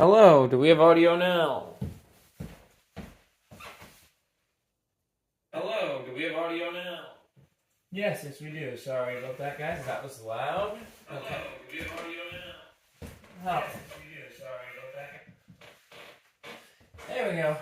Hello, do we have audio now? Hello, do we have audio now? Yes, we do. Sorry about that, guys. That was loud. Hello, do we have audio now? Oh, Yes, we do. Sorry about that. there we go.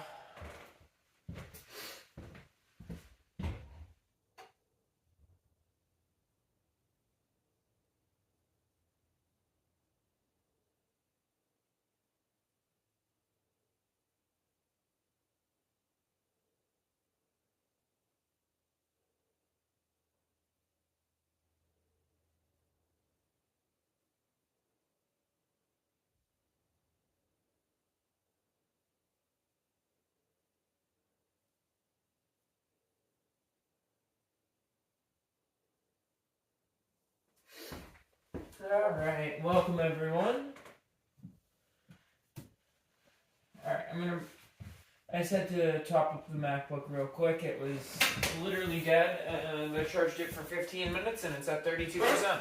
All right, welcome everyone. All right, I just had to top up the MacBook real quick. It was literally dead, and I charged it for 15 minutes, and it's at 32%.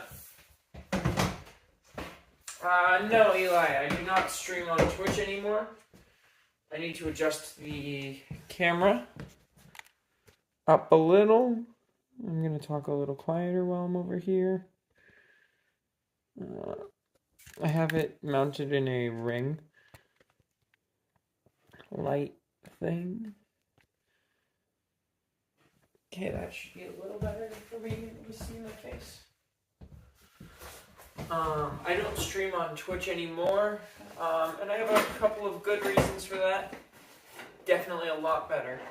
No, Eli, I do not stream on Twitch anymore. I need to adjust the camera up a little. I'm gonna talk a little quieter while I'm over here. I have it mounted in a ring light thing. Okay, that should be a little better for being able to see my face. I don't stream on Twitch anymore, and I have a couple of good reasons for that. Definitely a lot better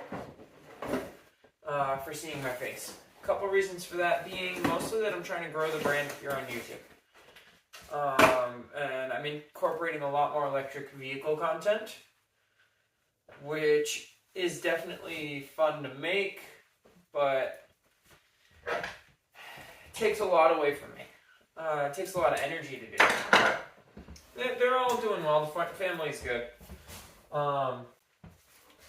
for seeing my face. A couple reasons for that being mostly that I'm trying to grow the brand here on YouTube. And I'm incorporating a lot more electric vehicle content, which is definitely fun to make, but takes a lot away from me. It takes a lot of energy to do. They're all doing well. The family's good.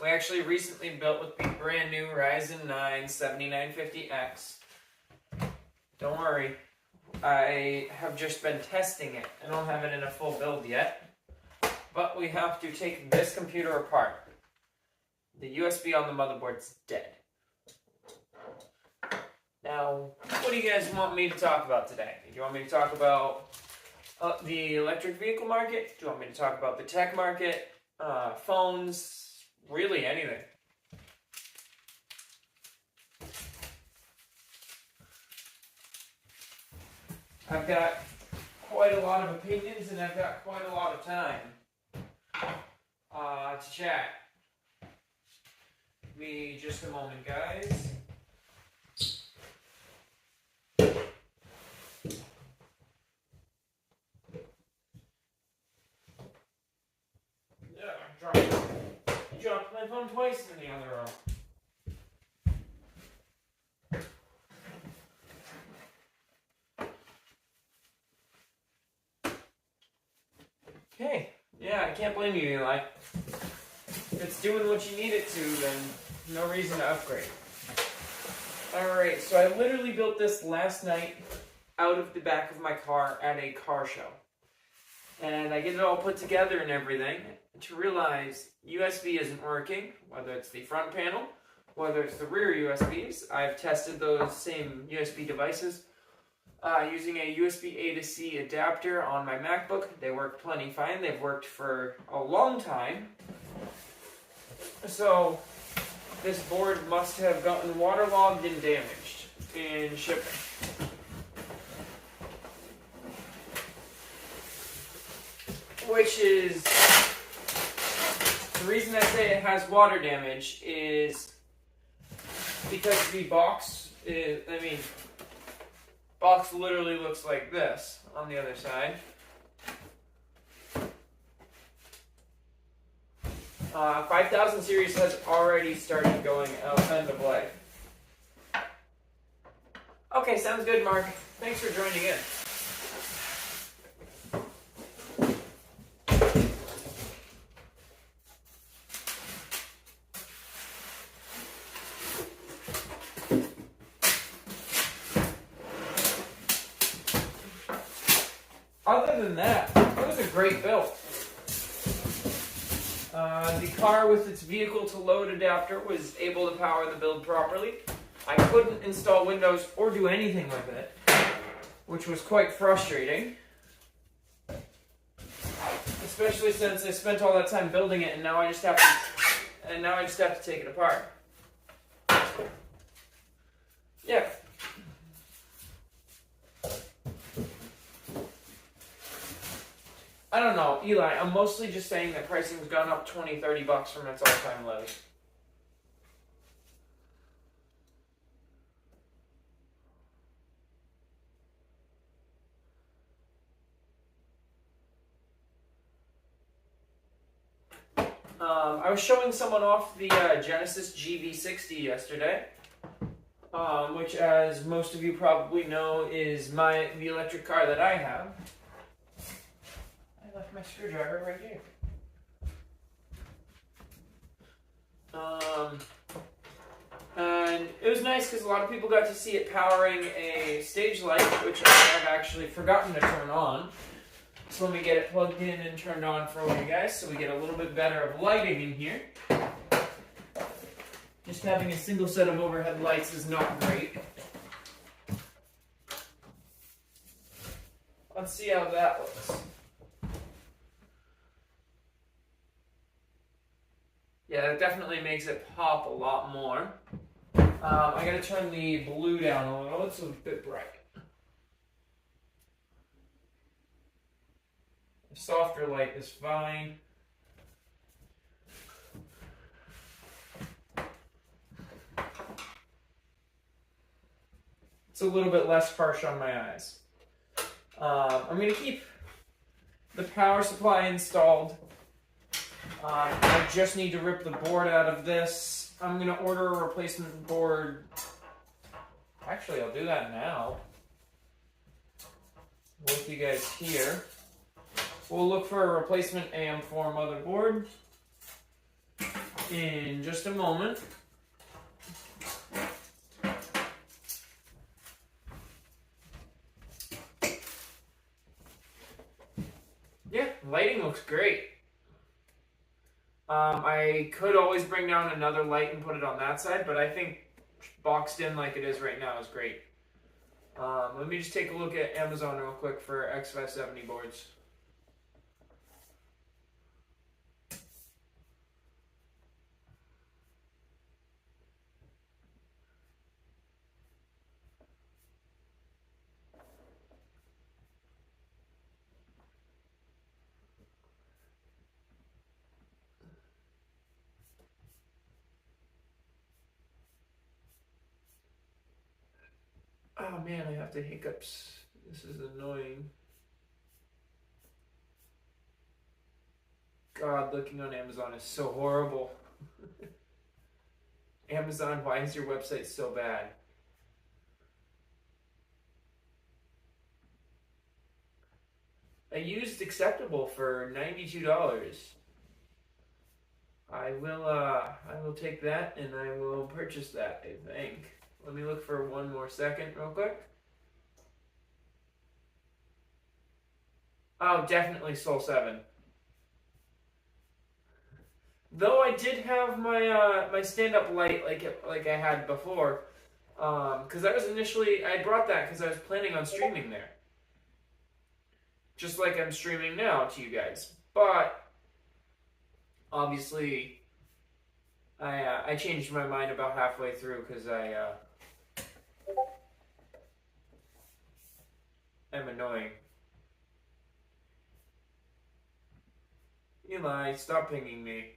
We actually recently built with the brand new Ryzen 9 7950X. Don't worry. I have just been testing it. I don't have it in a full build yet. But we have to take this computer apart. The USB on the motherboard's dead. Now, what do you guys want me to talk about today? Do you want me to talk about the electric vehicle market? Do you want me to talk about the tech market? Phones? Really anything. I've got quite a lot of opinions and I've got quite a lot of time to chat. Give me just a moment, guys. I dropped my phone twice in the other room. Okay, yeah, I can't blame you, Eli. If it's doing what you need it to, then no reason to upgrade. Alright, so I literally built this last night out of the back of my car at a car show. And I get it all put together and everything to realize USB isn't working, whether it's the front panel, whether it's the rear USBs. I've tested those same USB devices using a USB A to C adapter on my MacBook. They work plenty fine. They've worked for a long time. So this board must have gotten waterlogged and damaged in shipping. Which is, the reason I say it has water damage is because the box is, box literally looks like this on the other side. 5000 series has already started going out end of life. Okay, sounds good, Mark. Thanks for joining in. Other than that, it was a great build. The car with its vehicle to load adapter was able to power the build properly. I couldn't install Windows or do anything with it, which was quite frustrating. Especially since I spent all that time building it and now I just have to take it apart. Yeah. I don't know, Eli, I'm mostly just saying that pricing's gone up $20-30 from its all-time lows. I was showing someone off the Genesis GV60 yesterday, which, as most of you probably know, is the electric car that I have. I left my screwdriver right here. And it was nice because a lot of people got to see it powering a stage light, which I have actually forgotten to turn on. So let me get it plugged in and turned on for all you guys so we get a little bit better of lighting in here. Just having a single set of overhead lights is not great. Let's see how that looks. Yeah, that definitely makes it pop a lot more. I gotta turn the blue down a little, it's a bit bright. A softer light is fine. It's a little bit less harsh on my eyes. I'm going to keep the power supply installed. I just need to rip the board out of this. I'm going to order a replacement board. Actually, I'll do that now with you guys here. We'll look for a replacement AM4 motherboard in just a moment. Yeah, lighting looks great. I could always bring down another light and put it on that side, but I think boxed in like it is right now is great. Let me just take a look at Amazon real quick for X570 boards. Oh man, I have the hiccups. This is annoying. God, looking on Amazon is so horrible. Amazon, why is your website so bad? I used Acceptable for $92. I will take that and I will purchase that, I think. Let me look for one more second real quick. Oh, definitely Soul 7. Though I did have my my stand-up light like I had before, because I brought that because I was planning on streaming there, just like I'm streaming now to you guys. But obviously, I changed my mind about halfway through because I'm annoying. Eli, stop pinging me.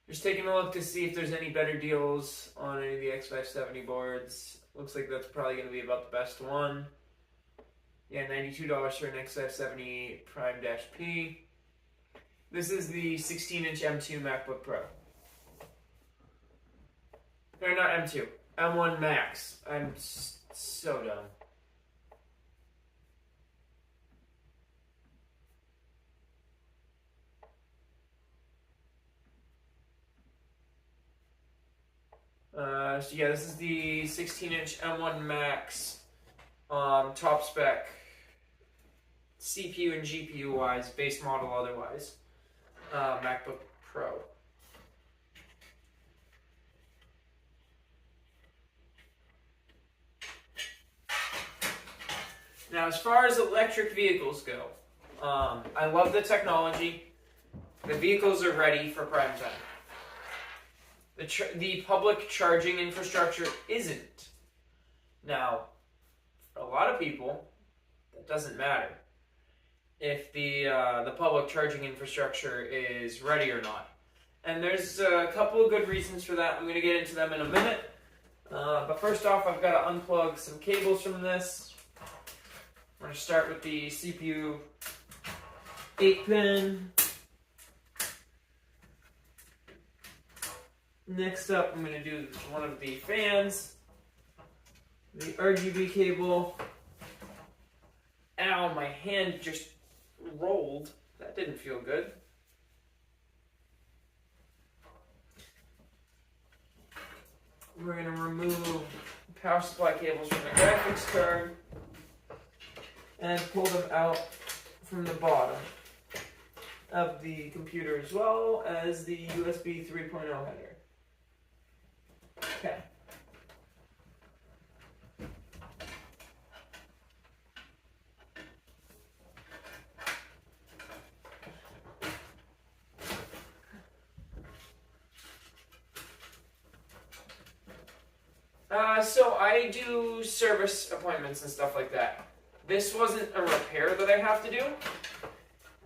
Just taking a look to see if there's any better deals on any of the X570 boards. Looks like that's probably going to be about the best one. Yeah, $92 for an X570 Prime-P. This is the 16-inch M2 MacBook Pro. Or not M2, M1 Max. I'm so dumb. So yeah, this is the 16-inch M1 Max, top spec, CPU and GPU wise, base model otherwise, MacBook Pro. Now, as far as electric vehicles go, I love the technology. The vehicles are ready for prime time. The public charging infrastructure isn't. Now, for a lot of people, that doesn't matter if the public charging infrastructure is ready or not. And there's a couple of good reasons for that. I'm going to get into them in a minute. But first off, I've got to unplug some cables from this. I'm going to start with the CPU 8-pin. Next up, I'm going to do one of the fans, the RGB cable. Ow, my hand just rolled. That didn't feel good. We're going to remove power supply cables from the graphics card and pull them out from the bottom of the computer as well as the USB 3.0 header. Okay. So I do service appointments and stuff like that. This wasn't a repair that I have to do.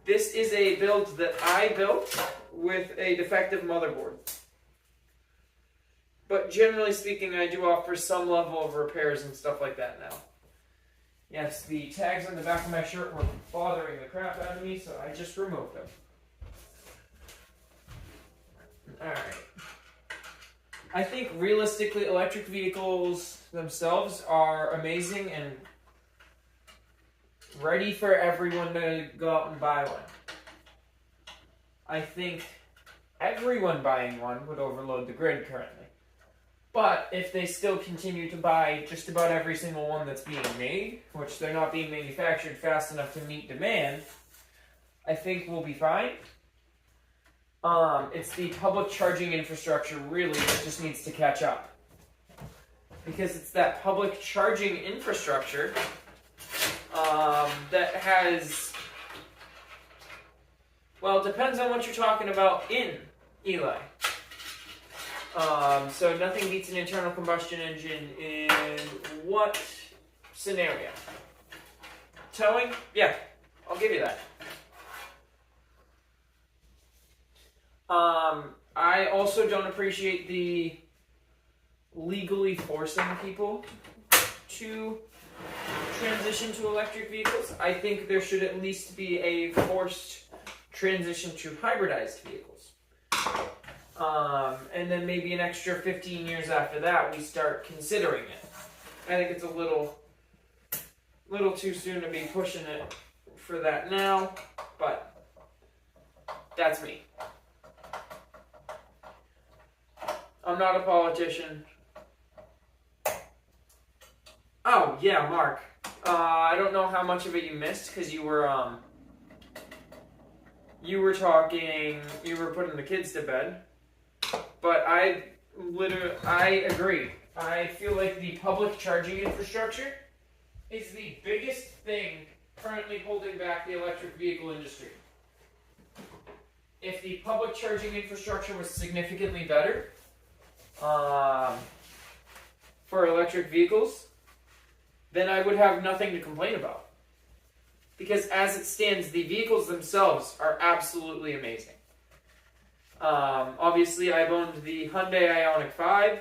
This is a build that I built with a defective motherboard. But generally speaking, I do offer some level of repairs and stuff like that now. Yes, the tags on the back of my shirt were bothering the crap out of me, so I just removed them. Alright. I think realistically, electric vehicles themselves are amazing and ready for everyone to go out and buy one. I think everyone buying one would overload the grid currently. But if they still continue to buy just about every single one that's being made, which they're not being manufactured fast enough to meet demand, I think we'll be fine. It's the public charging infrastructure really that just needs to catch up. Because it's that public charging infrastructure that has, well, it depends on what you're talking about in Eli. So nothing beats an internal combustion engine in what scenario? Towing? Yeah, I'll give you that. I also don't appreciate the legally forcing people to transition to electric vehicles. I think there should at least be a forced transition to hybridized vehicles. And then maybe an extra 15 years after that, we start considering it. I think it's a little too soon to be pushing it for that now, but that's me. I'm not a politician. Oh, yeah, Mark. I don't know how much of it you missed, because you were putting the kids to bed. But I agree. I feel like the public charging infrastructure is the biggest thing currently holding back the electric vehicle industry. If the public charging infrastructure was significantly better, for electric vehicles, then I would have nothing to complain about. Because as it stands, the vehicles themselves are absolutely amazing. Obviously, I've owned the Hyundai Ioniq 5,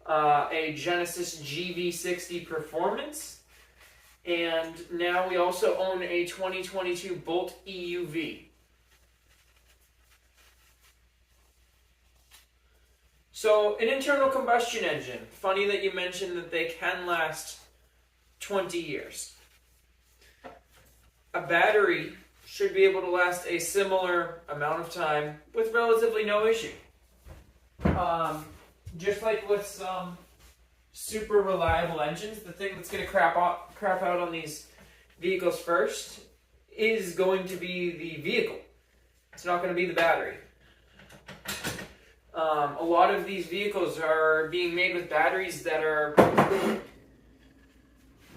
a Genesis GV60 Performance, and now we also own a 2022 Bolt EUV. So, an internal combustion engine. Funny that you mentioned that they can last 20 years. A battery should be able to last a similar amount of time with relatively no issue. just like with some super reliable engines, the thing that's going to crap out on these vehicles first is going to be the vehicle. It's not going to be the battery. A lot of these vehicles are being made with batteries that are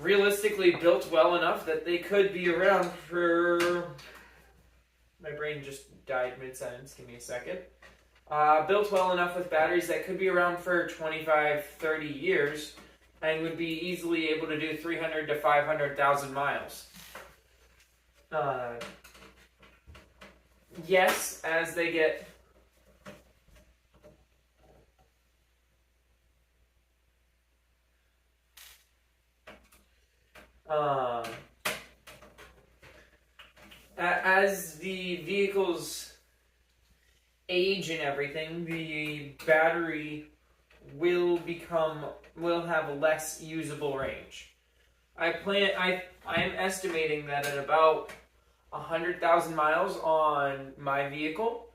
realistically built well enough that they could be around for... My brain just died mid-sentence. Give me a second. Built well enough with batteries that could be around for 25, 30 years and would be easily able to do 300 to 500,000 miles. Yes, as they get... as the vehicles age and everything, the battery will have a less usable range. I am estimating that at about 100,000 miles on my vehicle,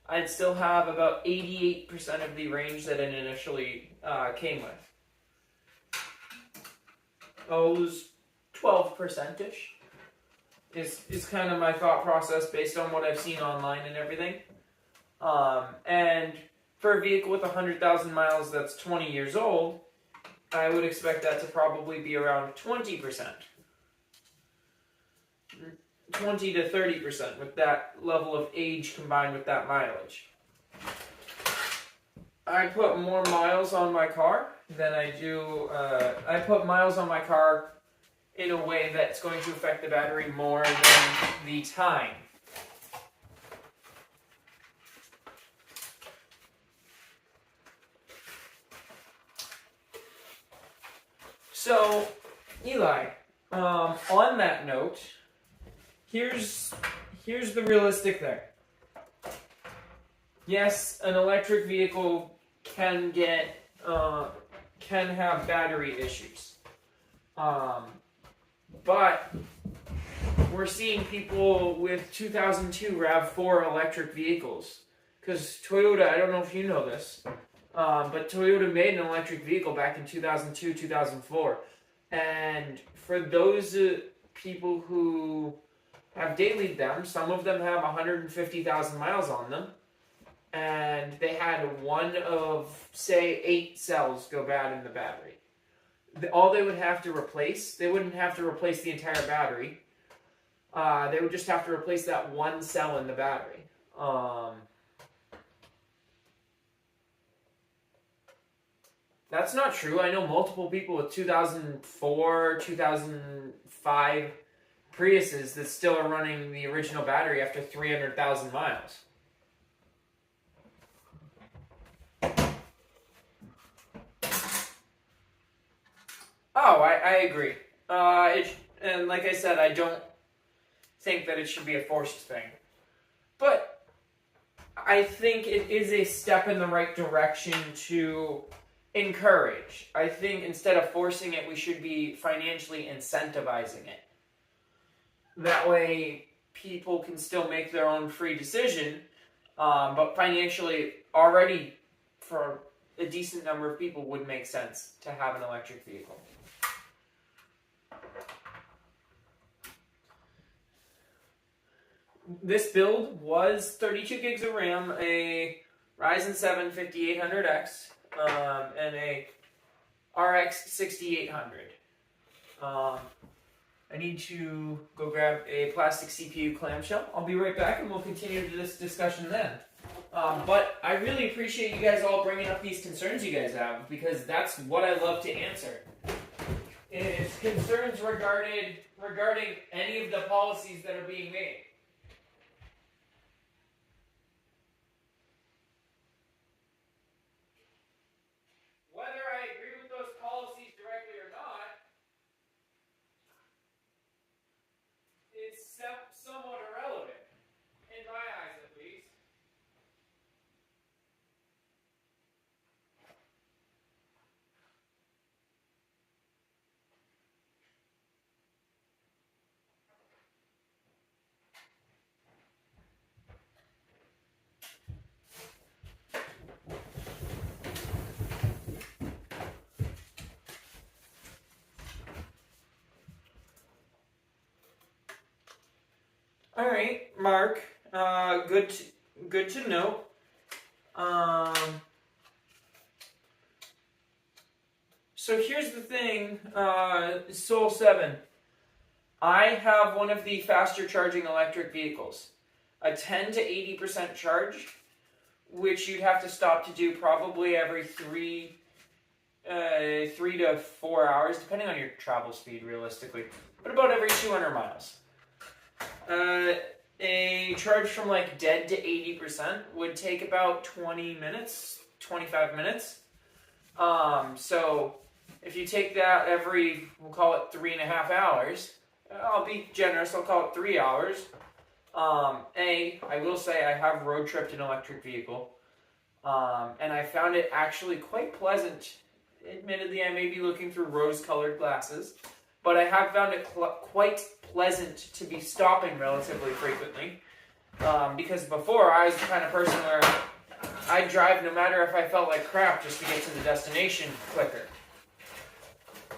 I'd still have about 88% of the range that it initially came with. Those 12%-ish is kind of my thought process based on what I've seen online and everything. And for a vehicle with 100,000 miles that's 20 years old, I would expect that to probably be around 20%. 20 to 30% with that level of age combined with that mileage. I put more miles on my car than I do... I put miles on my car in a way that's going to affect the battery more than the time. So, Eli, on that note, here's the realistic thing. Yes, an electric vehicle can have battery issues. But we're seeing people with 2002 RAV4 electric vehicles. Because Toyota, I don't know if you know this, but Toyota made an electric vehicle back in 2002, 2004. And for those people who have dailied them, some of them have 150,000 miles on them. And they had one of, say, 8 cells go bad in the battery. All they would have to replace, they wouldn't have to replace the entire battery. They would just have to replace that one cell in the battery. That's not true. I know multiple people with 2004, 2005 Priuses that still are running the original battery after 300,000 miles. Oh, I agree. And like I said, I don't think that it should be a forced thing. But I think it is a step in the right direction to encourage. I think instead of forcing it, we should be financially incentivizing it. That way, people can still make their own free decision, but financially, already for a decent number of people, would make sense to have an electric vehicle. This build was 32 gigs of RAM, a Ryzen 7 5800X, and a RX 6800. I need to go grab a plastic CPU clamshell. I'll be right back and we'll continue this discussion then. But I really appreciate you guys all bringing up these concerns you guys have, because that's what I love to answer. It's concerns regarding any of the policies that are being made. Whether I agree with those policies directly or not is somewhat irrelevant, in my eyes at least. All right, Mark. Good to know. So here's the thing, Soul 7. I have one of the faster charging electric vehicles. A 10 to 80% charge, which you'd have to stop to do probably every 3 to 4 hours, depending on your travel speed, realistically. But about every 200 miles. A charge from like dead to 80% would take about 20 minutes, 25 minutes. So if you take that every, we'll call it 3.5 hours, I'll be generous, I'll call it 3 hours. I will say I have road tripped an electric vehicle, and I found it actually quite pleasant. Admittedly, I may be looking through rose-colored glasses, but I have found it quite pleasant to be stopping relatively frequently, because before I was the kind of person where I'd drive no matter if I felt like crap just to get to the destination quicker.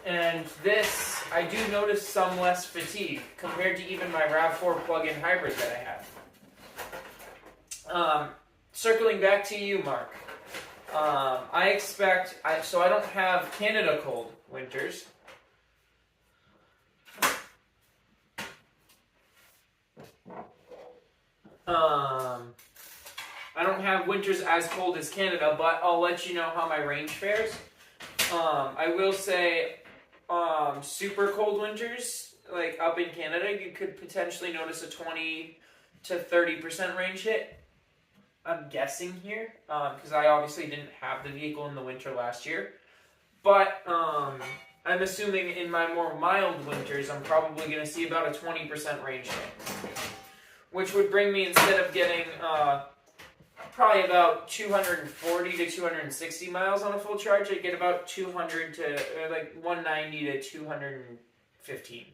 And this, I do notice some less fatigue compared to even my RAV4 plug-in hybrid that I have. Circling back to you, Mark. I expect, so I don't have Canada cold winters. I don't have winters as cold as Canada, but I'll let you know how my range fares. I will say, super cold winters, like up in Canada, you could potentially notice a 20 to 30% range hit. I'm guessing here, because I obviously didn't have the vehicle in the winter last year. But I'm assuming in my more mild winters, I'm probably going to see about a 20% range hit. Which would bring me, instead of getting probably about 240 to 260 miles on a full charge, I'd get about 200 to, like 190 to 215.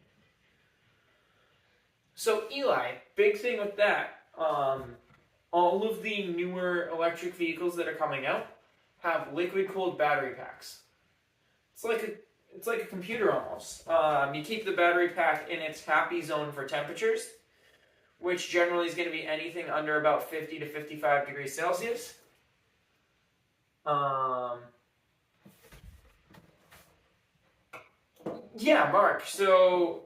So Eli, big thing with that, all of the newer electric vehicles that are coming out have liquid-cooled battery packs. It's like a computer almost. You keep the battery pack in its happy zone for temperatures, which generally is going to be anything under about 50 to 55 degrees Celsius. Yeah, Mark, so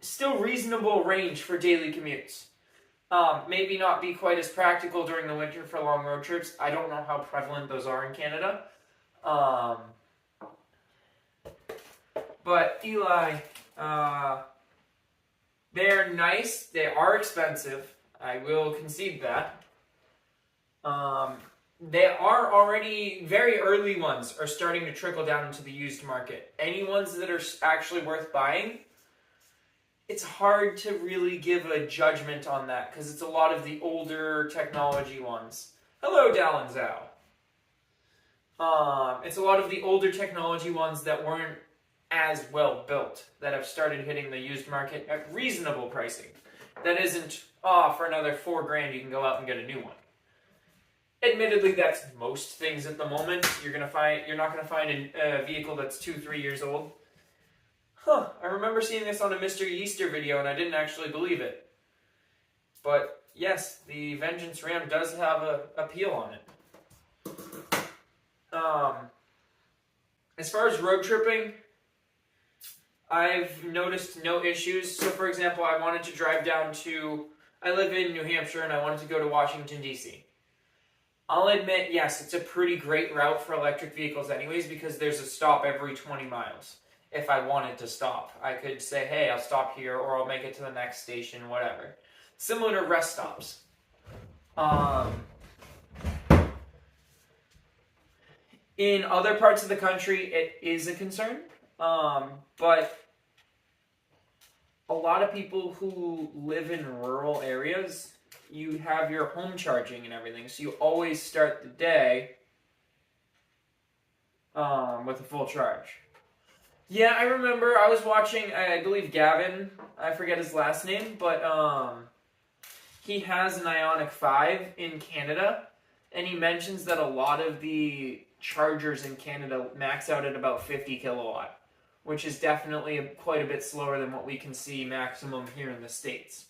still reasonable range for daily commutes. Maybe not be quite as practical during the winter for long road trips. I don't know how prevalent those are in Canada. But Eli, they're nice. They are expensive. I will concede that. They are already, very early ones are starting to trickle down into the used market. Any ones that are actually worth buying, it's hard to really give a judgment on that because it's a lot of the older technology ones. Hello, Dallin Zhao. It's a lot of the older technology ones that weren't as well built that have started hitting the used market at reasonable pricing. That isn't, for another $4,000 you can go out and get a new one. Admittedly, that's most things at the moment. You're not gonna find a vehicle that's 2-3 years old. I remember seeing this on a Mr. Easter video and I didn't actually believe it. But yes, the Vengeance Ram does have a appeal on it. As far as road tripping, I've noticed no issues. So for example, I wanted to drive down to, I live in New Hampshire and I wanted to go to Washington, D.C. I'll admit, yes, it's a pretty great route for electric vehicles anyways because there's a stop every 20 miles. If I wanted to stop, I could say, hey, I'll stop here or I'll make it to the next station, whatever. Similar to rest stops. In other parts of the country, it is a concern. But a lot of people who live in rural areas, you have your home charging and everything, so you always start the day with a full charge. Yeah, I remember I was watching, I believe Gavin, I forget his last name, but he has an Ioniq 5 in Canada, and he mentions that a lot of the chargers in Canada max out at about 50 kilowatt, which is definitely quite a bit slower than what we can see maximum here in the States.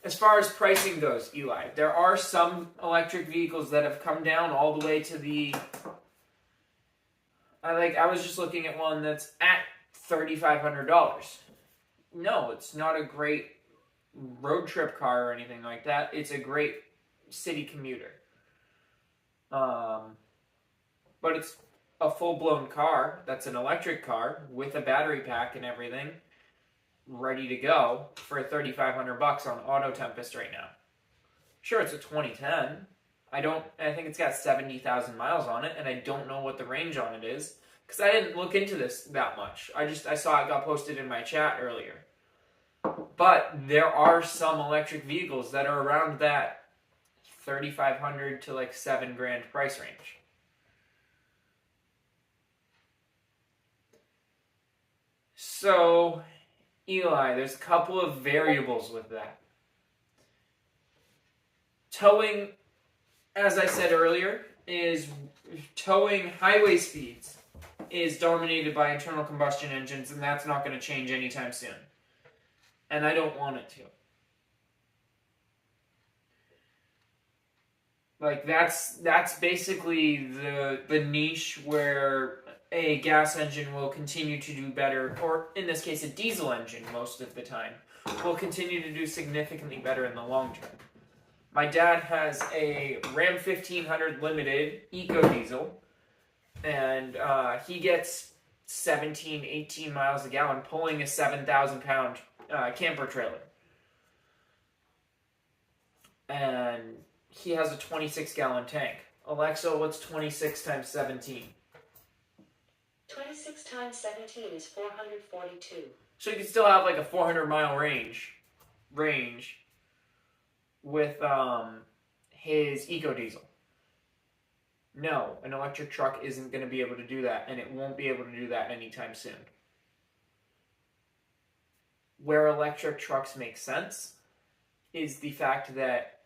As far as pricing goes, Eli, there are some electric vehicles that have come down all the way to the. I was just looking at one that's at $3,500. No, it's not a great road trip car or anything like that. It's a great city commuter. But it's a full-blown car that's an electric car with a battery pack and everything, ready to go for $3,500 on Auto Tempest right now. Sure, it's a 2010. I think it's got 70,000 miles on it, and I don't know what the range on it is because I didn't look into this that much. I saw it got posted in my chat earlier. But there are some electric vehicles that are around that $3,500 to like $7,000 price range. So, Eli, there's a couple of variables with that. Towing, as I said earlier, towing highway speeds is dominated by internal combustion engines, and that's not going to change anytime soon. And I don't want it to. Like, that's basically the niche where a gas engine will continue to do better, or in this case a diesel engine most of the time, will continue to do significantly better in the long term. My dad has a Ram 1500 Limited Eco Diesel, and he gets 17, 18 miles a gallon pulling a 7,000-pound camper trailer. And he has a 26-gallon tank. Alexa, what's 26 times 17? 26 times 17 is 442. So you can still have like a 400-mile range with his Eco Diesel. No, an electric truck isn't going to be able to do that, and it won't be able to do that anytime soon. Where electric trucks make sense is the fact that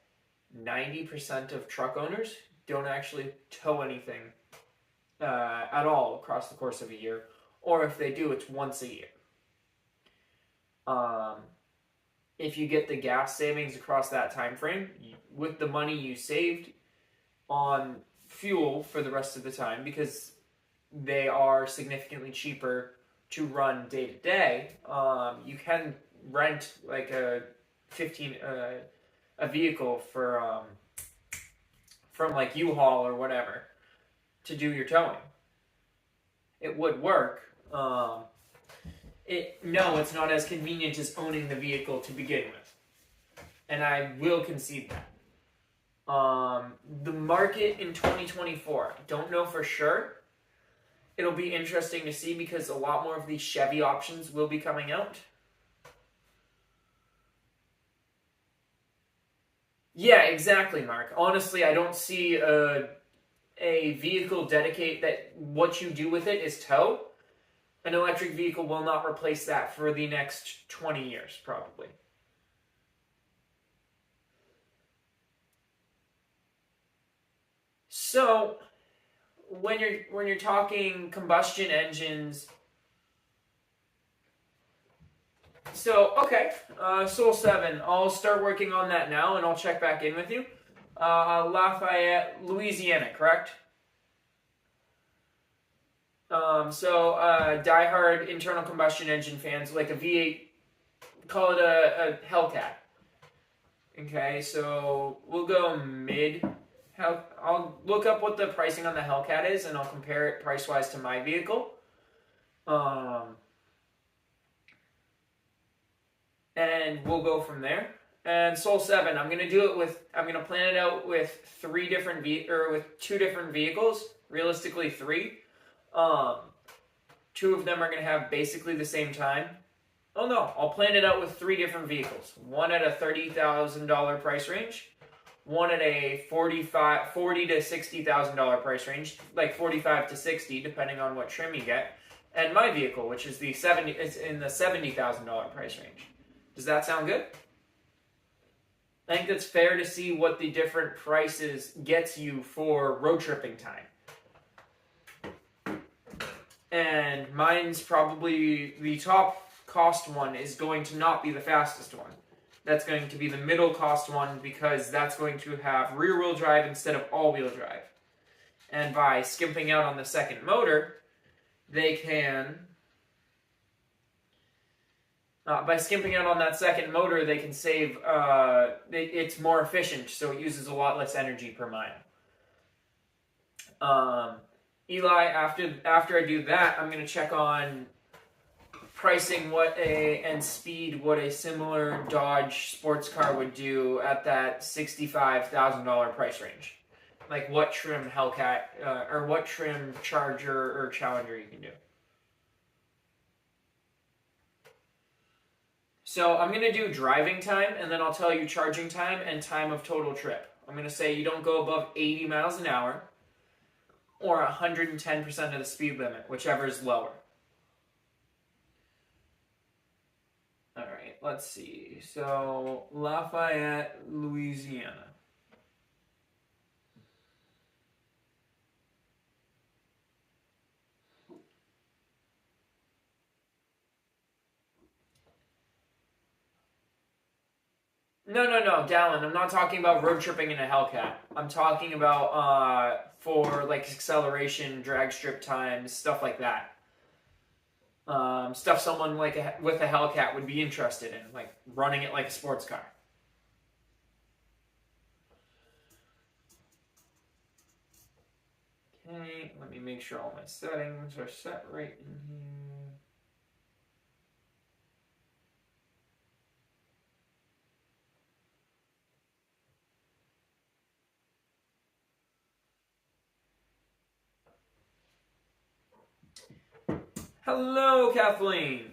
90% of truck owners don't actually tow anything at all across the course of a year, or if they do, it's once a year. If you get the gas savings across that time frame, with the money you saved on fuel for the rest of the time, because they are significantly cheaper to run day to day, you can rent like a vehicle from like U-Haul or whatever to do your towing. It would work. It's not as convenient as owning the vehicle to begin with. And I will concede that. The market in 2024, I don't know for sure. It'll be interesting to see because a lot more of these Chevy options will be coming out. Yeah, exactly, Mark. Honestly, I don't see a vehicle dedicate that what you do with it is tow. An electric vehicle will not replace that for the next 20 years, probably. So, when you're talking combustion engines, so okay, Soul 7, I'll start working on that now, and I'll check back in with you. Lafayette, Louisiana, correct? Diehard internal combustion engine fans, like a V8, call it a Hellcat. Okay, so we'll go mid. I'll look up what the pricing on the Hellcat is, and I'll compare it price-wise to my vehicle. And we'll go from there. And Soul 7, I'm gonna plan it out with two different vehicles, realistically 3. 2 of them are gonna have basically the same time. Oh no, I'll plan it out with 3 different vehicles. One at a $30,000 price range, one at a $40,000 to $60,000 price range, like $45,000 to $60,000 depending on what trim you get, and my vehicle, which is it's in the $70,000 price range. Does that sound good? I think that's fair to see what the different prices gets you for road tripping time. And mine's probably the top cost one is going to not be the fastest one. That's going to be the middle cost one because that's going to have rear wheel drive instead of all wheel drive. And by skimping out on the second motor, they can... by skimping out on that second motor, they can save... it's more efficient, so it uses a lot less energy per mile. Eli, after I do that, I'm going to check on pricing and speed what a similar Dodge sports car would do at that $65,000 price range. Like what trim Hellcat, or what trim Charger or Challenger you can do. So I'm going to do driving time, and then I'll tell you charging time and time of total trip. I'm going to say you don't go above 80 miles an hour or 110% of the speed limit, whichever is lower. All right, let's see. So Lafayette, Louisiana. No, Dallin, I'm not talking about road tripping in a Hellcat. I'm talking about for like acceleration, drag strip times, stuff like that. Stuff someone with a Hellcat would be interested in, like running it like a sports car. Okay, let me make sure all my settings are set right in here. Hello, Kathleen.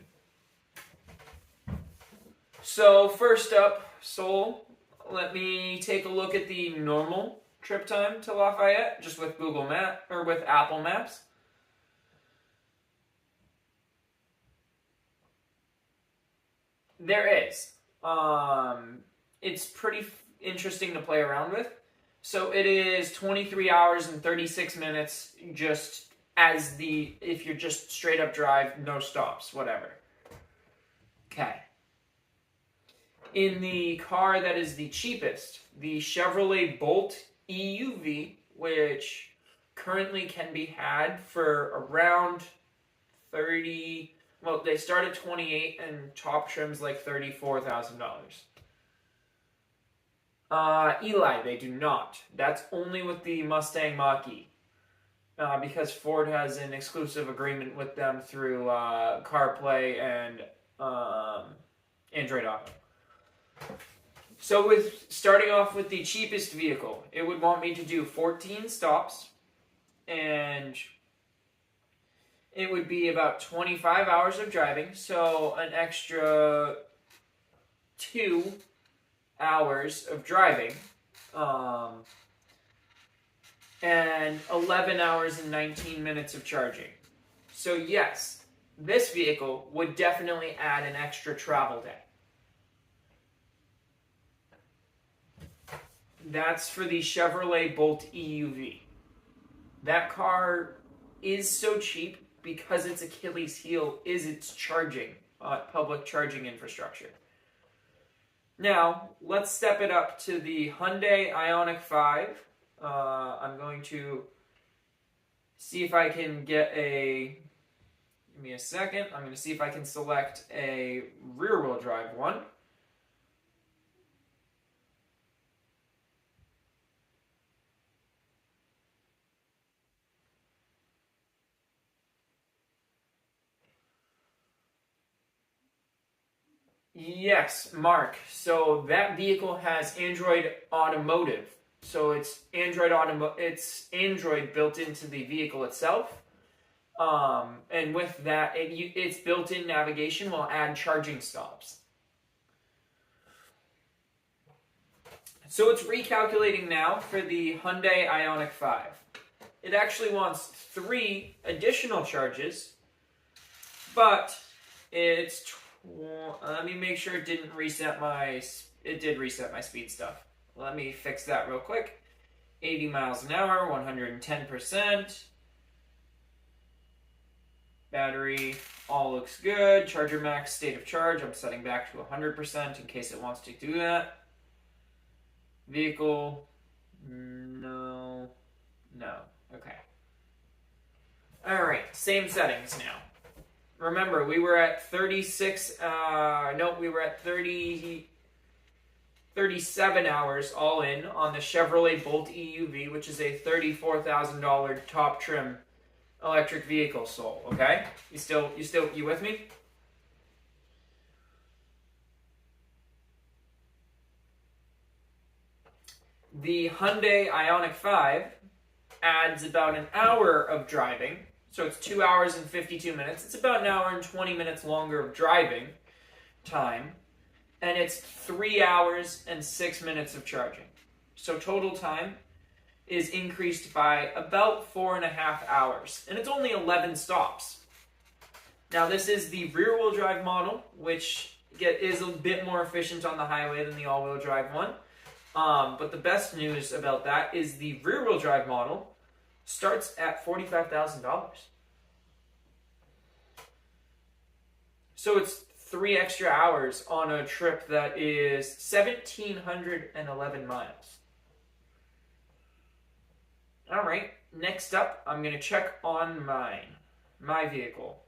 So first up, Seoul, let me take a look at the normal trip time to Lafayette, just with Google Maps or with Apple Maps. There is. It's pretty interesting to play around with. So it is 23 hours and 36 minutes just if you're just straight up drive, no stops, whatever. Okay. In the car that is the cheapest, the Chevrolet Bolt EUV, which currently can be had for around 30, well, they start at 28 and top trim's like $34,000. Eli, they do not. That's only with the Mustang Mach-E. Because Ford has an exclusive agreement with them through CarPlay and Android Auto. So starting off with the cheapest vehicle, it would want me to do 14 stops, and it would be about 25 hours of driving, so an extra 2 hours of driving. And 11 hours and 19 minutes of charging. So yes, this vehicle would definitely add an extra travel day. That's for the Chevrolet Bolt EUV. That car is so cheap because its Achilles heel is its charging, public charging infrastructure. Now, let's step it up to the Hyundai Ioniq 5. I'm going to see if I can give me a second. I'm going to see if I can select a rear-wheel drive one. Yes, Mark. So that vehicle has Android Automotive. So it's Android built into the vehicle itself. And with that, its built-in navigation will add charging stops. So it's recalculating now for the Hyundai Ioniq 5. It actually wants 3 additional charges, but it's... let me make sure it didn't reset my... It did reset my speed stuff. Let me fix that real quick. 80 miles an hour, 110%. Battery, all looks good. Charger max, state of charge, I'm setting back to 100% in case it wants to do that. Vehicle, no, okay. Alright, same settings now. Remember, we were at 36, we were at 37 hours all in on the Chevrolet Bolt EUV, which is a $34,000 top trim electric vehicle sold, okay? You with me? The Hyundai Ioniq 5 adds about an hour of driving, so it's 2 hours and 52 minutes. It's about an hour and 20 minutes longer of driving time, and it's 3 hours and 6 minutes of charging. So total time is increased by about 4.5 hours, and it's only 11 stops. Now this is the rear-wheel drive model, which is a bit more efficient on the highway than the all-wheel drive one. But the best news about that is the rear-wheel drive model starts at $45,000. So it's 3 extra hours on a trip that is 1,711 miles. All right, next up, I'm going to check on my vehicle.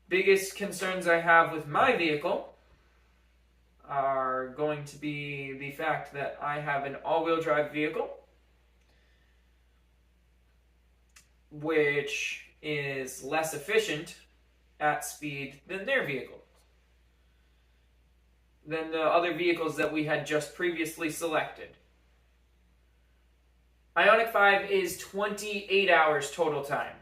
Biggest concerns I have with my vehicle are going to be the fact that I have an all-wheel drive vehicle, which is less efficient at speed than their vehicle, than the other vehicles that we had just previously selected. Ioniq 5 is 28 hours total time.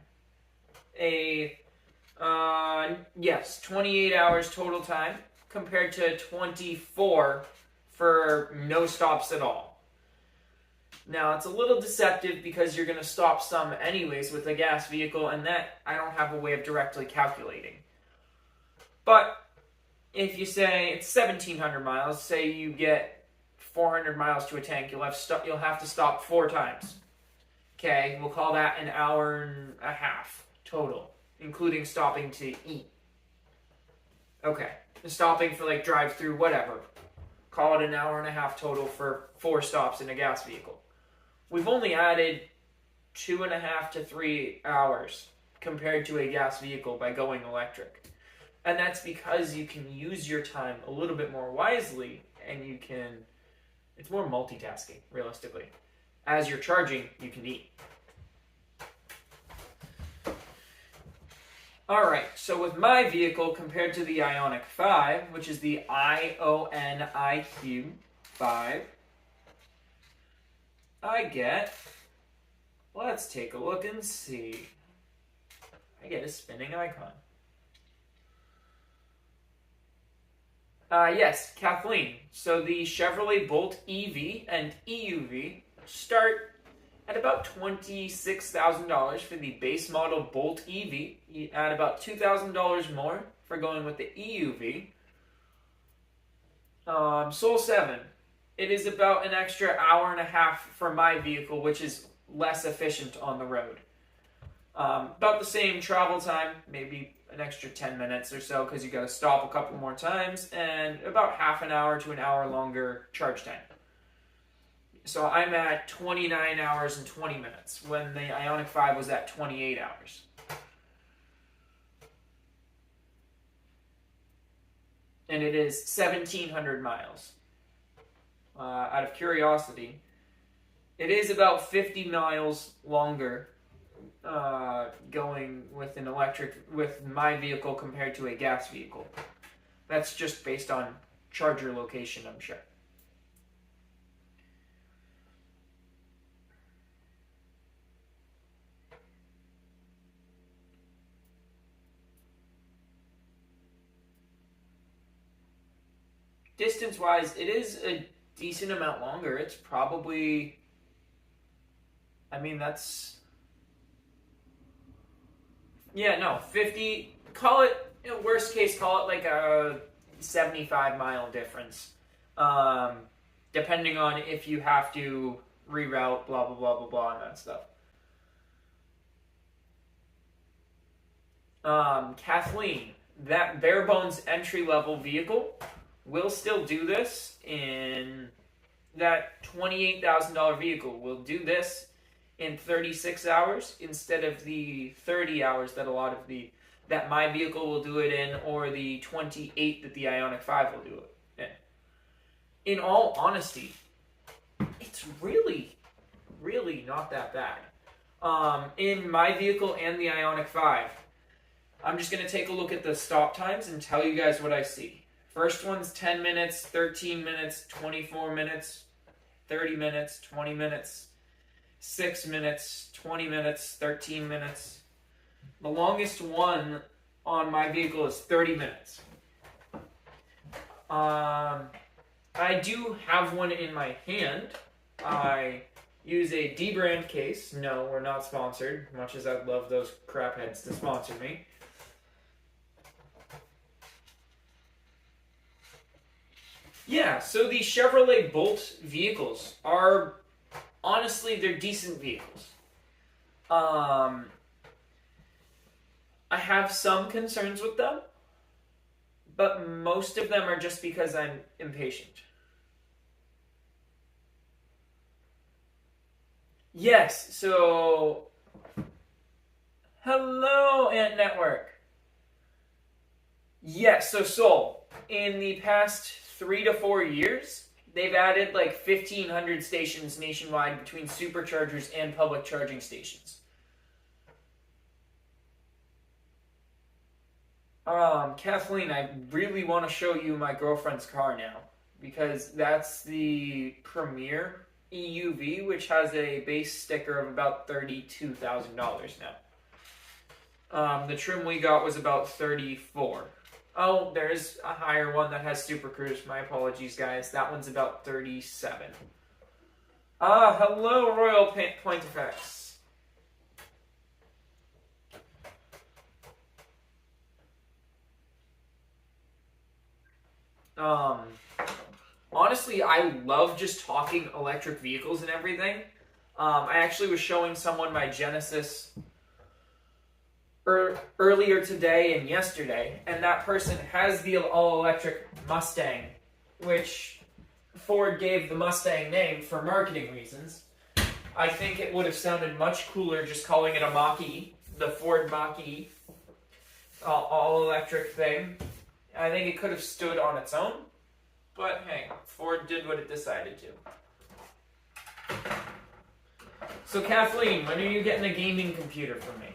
28 hours total time compared to 24 for no stops at all. Now, it's a little deceptive because you're going to stop some anyways with a gas vehicle, and that I don't have a way of directly calculating. But if you say it's 1,700 miles, say you get 400 miles to a tank, you'll have to stop 4 times. Okay, we'll call that an hour and a half total, including stopping to eat. Okay, stopping for like drive-through, whatever. Call it an hour and a half total for 4 stops in a gas vehicle. We've only added 2.5 to 3 hours compared to a gas vehicle by going electric. And that's because you can use your time a little bit more wisely, and it's more multitasking, realistically. As you're charging, you can eat. Alright, so with my vehicle compared to the Ioniq 5, which is the IONIQ 5, I get, let's take a look and see. I get a spinning icon. Yes, Kathleen. So the Chevrolet Bolt EV and EUV start at about $26,000 for the base model Bolt EV. You add about $2,000 more for going with the EUV. Soul 7. It is about an extra hour and a half for my vehicle, which is less efficient on the road. About the same travel time, maybe an extra 10 minutes or so, because you got to stop a couple more times, and about half an hour to an hour longer charge time. So I'm at 29 hours and 20 minutes, when the Ioniq 5 was at 28 hours. And it is 1,700 miles. Out of curiosity, it is about 50 miles longer going with with my vehicle compared to a gas vehicle. That's just based on charger location, I'm sure. Distance-wise, it is a decent amount longer. It's probably, that's, 50, call it, worst case, call it like a 75-mile difference. Depending on if you have to reroute, blah, blah, blah, blah, blah, and that stuff. Kathleen, that bare bones entry level vehicle will still do this in that $28,000 vehicle will do this in 36 hours instead of the 30 hours that my vehicle will do it in, or the 28 that the Ioniq 5 will do it in. In all honesty, it's really not that bad. In my vehicle and the Ioniq 5, I'm just going to take a look at the stop times and tell you guys what I see. First one's 10 minutes, 13 minutes, 24 minutes, 30 minutes, 20 minutes, 6 minutes, 20 minutes, 13 minutes. The longest one on my vehicle is 30 minutes. I do have one in my hand. I use a D-brand case. No, we're not sponsored, much as I'd love those crapheads to sponsor me. Yeah, so the Chevrolet Bolt vehicles are, honestly, they're decent vehicles. I have some concerns with them, but most of them are just because I'm impatient. Yes, so hello, Ant Network. Yes, so Soul, in the past 3 to 4 years, they've added like 1,500 stations nationwide between superchargers and public charging stations. Kathleen, I really want to show you my girlfriend's car now, because that's the Premier EUV, which has a base sticker of about $32,000 now. The trim we got was about $34,000. Oh, there's a higher one that has Super Cruise. My apologies, guys. That one's about $37,000. Hello, Royal Point Effects. Honestly, I love just talking electric vehicles and everything. I actually was showing someone my Genesis earlier today and yesterday, and that person has the all-electric Mustang, which Ford gave the Mustang name for marketing reasons. I think it would have sounded much cooler just calling it a Mach-E, the Ford Mach-E, all-electric thing. I think it could have stood on its own, but hey, Ford did what it decided to. So Kathleen, when are you getting a gaming computer from me?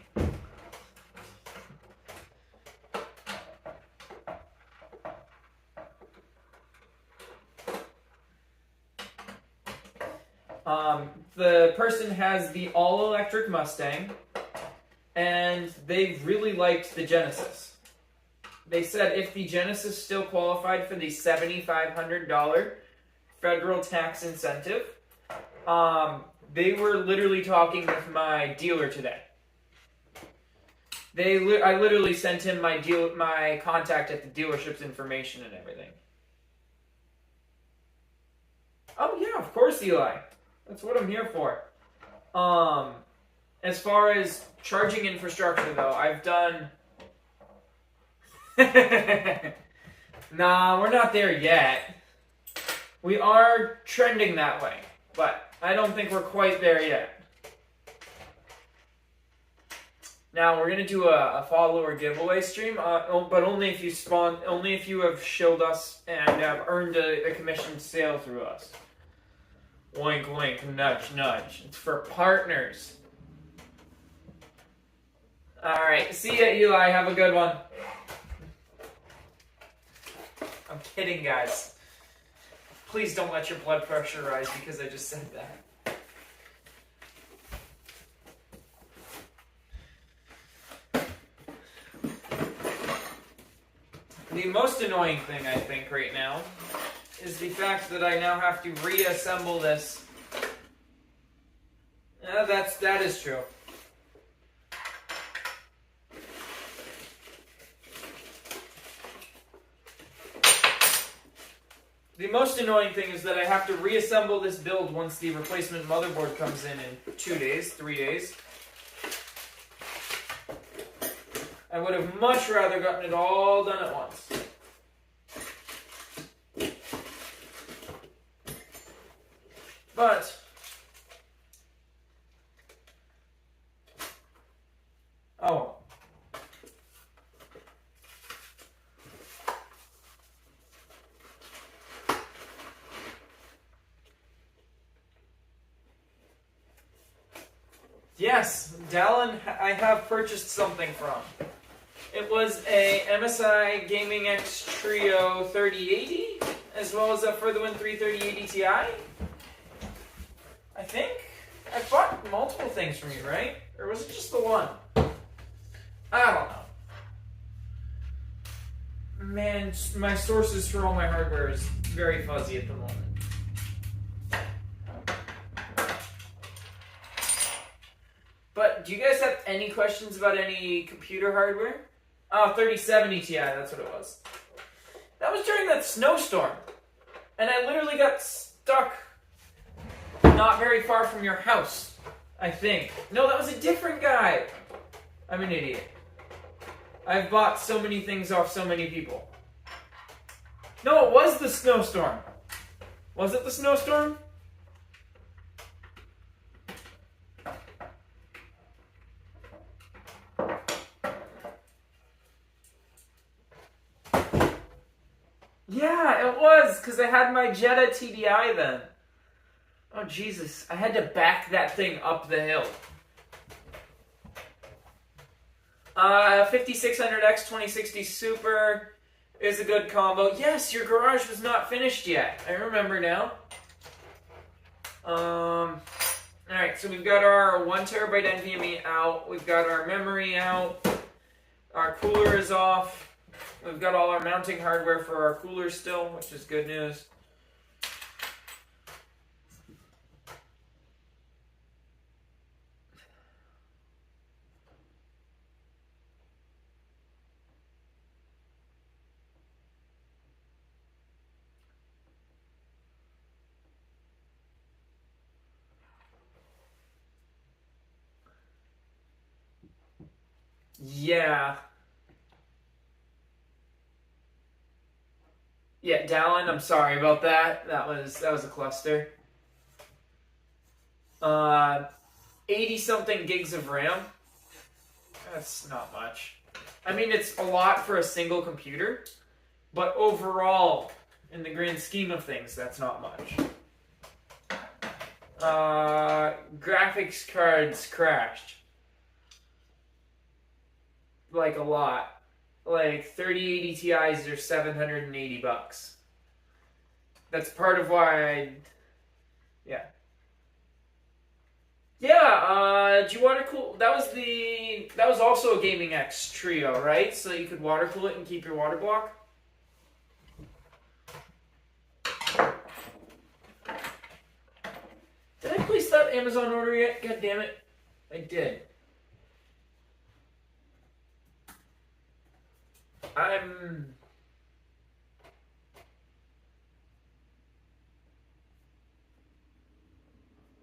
The person has the all-electric Mustang, and they really liked the Genesis. They said if the Genesis still qualified for the $7,500 federal tax incentive, they were literally talking with my dealer today. I literally sent him my contact at the dealership's information and everything. Oh yeah, of course, Eli. That's what I'm here for. As far as charging infrastructure, though, I've done... Nah, we're not there yet. We are trending that way, but I don't think we're quite there yet. Now we're gonna do a follower giveaway stream, but only if you have shilled us and have earned a commissioned sale through us. Wink, wink, nudge, nudge. It's for partners. Alright, see ya, Eli. Have a good one. I'm kidding, guys. Please don't let your blood pressure rise because I just said that. The most annoying thing, I think, right now is the fact that I now have to reassemble this. That is true. The most annoying thing is that I have to reassemble this build once the replacement motherboard comes in 2 days, 3 days. I would have much rather gotten it all done at once. But, oh. Yes, Dallin, I have purchased something from. It was a MSI Gaming X Trio 3080, as well as a Furtherwind 33080 Ti. I think I bought multiple things from you, right? Or was it just the one? I don't know. Man, my sources for all my hardware is very fuzzy at the moment. But do you guys have any questions about any computer hardware? Oh, 3070 Ti, that's what it was. That was during that snowstorm. And I literally got stuck not very far from your house, I think. No, that was a different guy. I'm an idiot. I've bought so many things off so many people. No, it was the snowstorm. Was it the snowstorm? Yeah, it was, because I had my Jetta TDI then. Oh, Jesus. I had to back that thing up the hill. 5600X 2060 Super is a good combo. Yes, your garage was not finished yet. I remember now. Alright, so we've got our 1TB NVMe out. We've got our memory out. Our cooler is off. We've got all our mounting hardware for our cooler still, which is good news. Yeah. Yeah, Dallin, I'm sorry about that. That was a cluster. 80-something gigs of RAM. That's not much. I mean, it's a lot for a single computer, but overall, in the grand scheme of things, that's not much. Graphics cards crashed. Like a lot. Like 3080 Ti's are $780. That's part of why yeah. Yeah, do you water cool? That was also a Gaming X Trio, right? So you could water cool it and keep your water block. Did I place that Amazon order yet? God damn it. I did.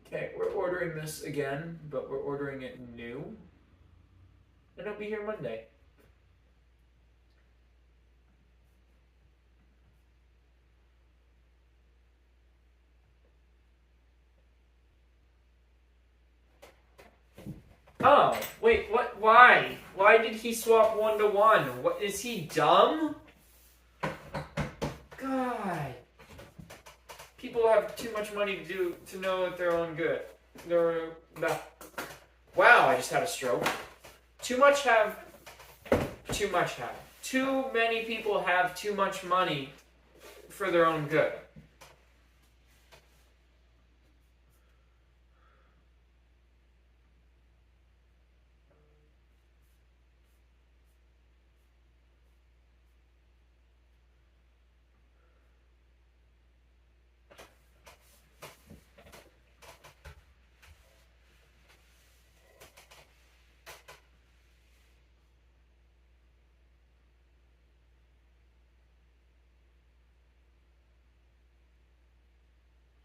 Okay, we're ordering this again, but we're ordering it new. And it'll be here Monday. Oh, wait, what? Why? Why did he swap 1-to-1? What, is he dumb? God. People have too much money to know that they're own good. Wow, I just had a stroke. Too many people have too much money for their own good.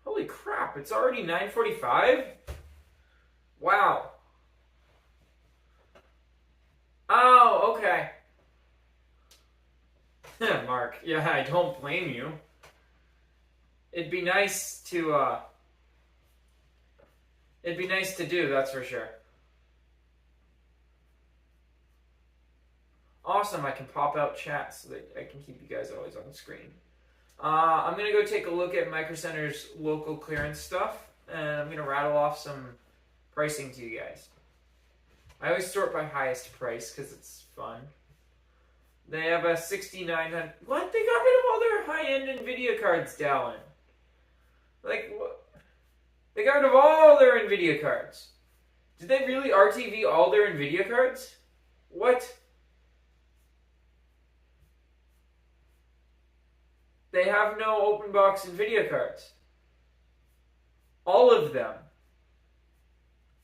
Holy crap, it's already 9:45? Wow. Oh, okay. Mark. Yeah, I don't blame you. It'd be nice to do, that's for sure. Awesome, I can pop out chat so that I can keep you guys always on the screen. I'm going to go take a look at Micro Center's local clearance stuff, and I'm going to rattle off some pricing to you guys. I always sort by highest price because it's fun. They have a 6900. What? They got rid of all their high-end NVIDIA cards, Dallin. Like, what? They got rid of all their NVIDIA cards. Did they really RTV all their NVIDIA cards? What? They have no open box NVIDIA cards. All of them.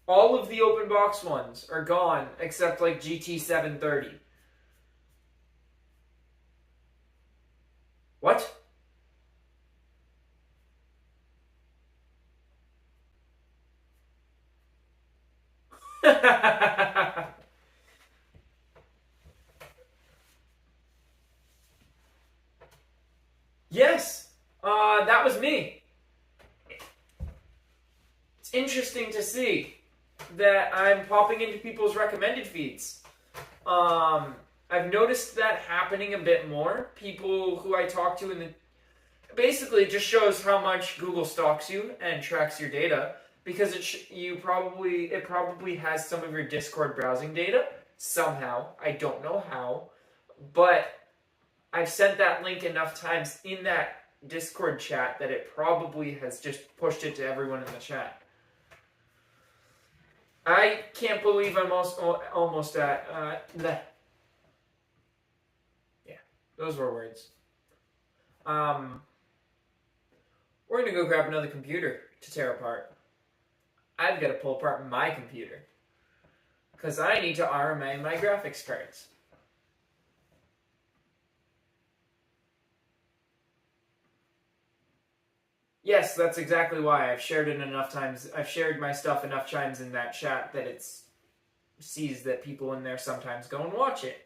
All of the open box ones are gone except like GT 730. What? Yes, that was me. It's interesting to see that I'm popping into people's recommended feeds. I've noticed that happening a bit more. People who I talk to basically it just shows how much Google stalks you and tracks your data because it probably has some of your Discord browsing data somehow. I don't know how, but I've sent that link enough times in that Discord chat that it probably has just pushed it to everyone in the chat. I can't believe I'm almost at the. Yeah, those were words. We're gonna go grab another computer to tear apart. I've got to pull apart my computer because I need to RMA my graphics cards. Yes, that's exactly why I've shared it enough times. I've shared my stuff enough times in that chat that it sees that people in there sometimes go and watch it.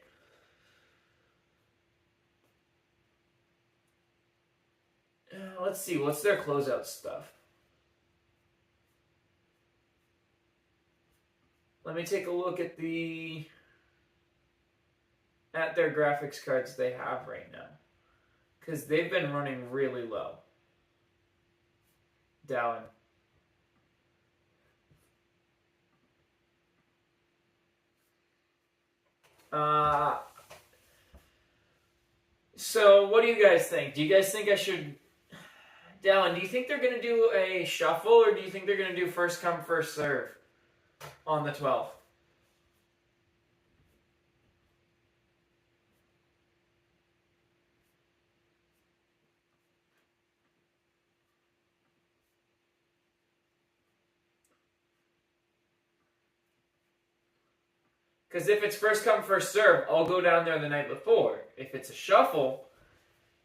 Let's see, what's their closeout stuff? Let me take a look at their graphics cards they have right now, because they've been running really low. Dallin. So what do you guys think? Do you guys think I should... Dallin, do you think they're going to do a shuffle, or do you think they're going to do first come, first serve on the 12th? Because if it's first come, first serve, I'll go down there the night before. If it's a shuffle,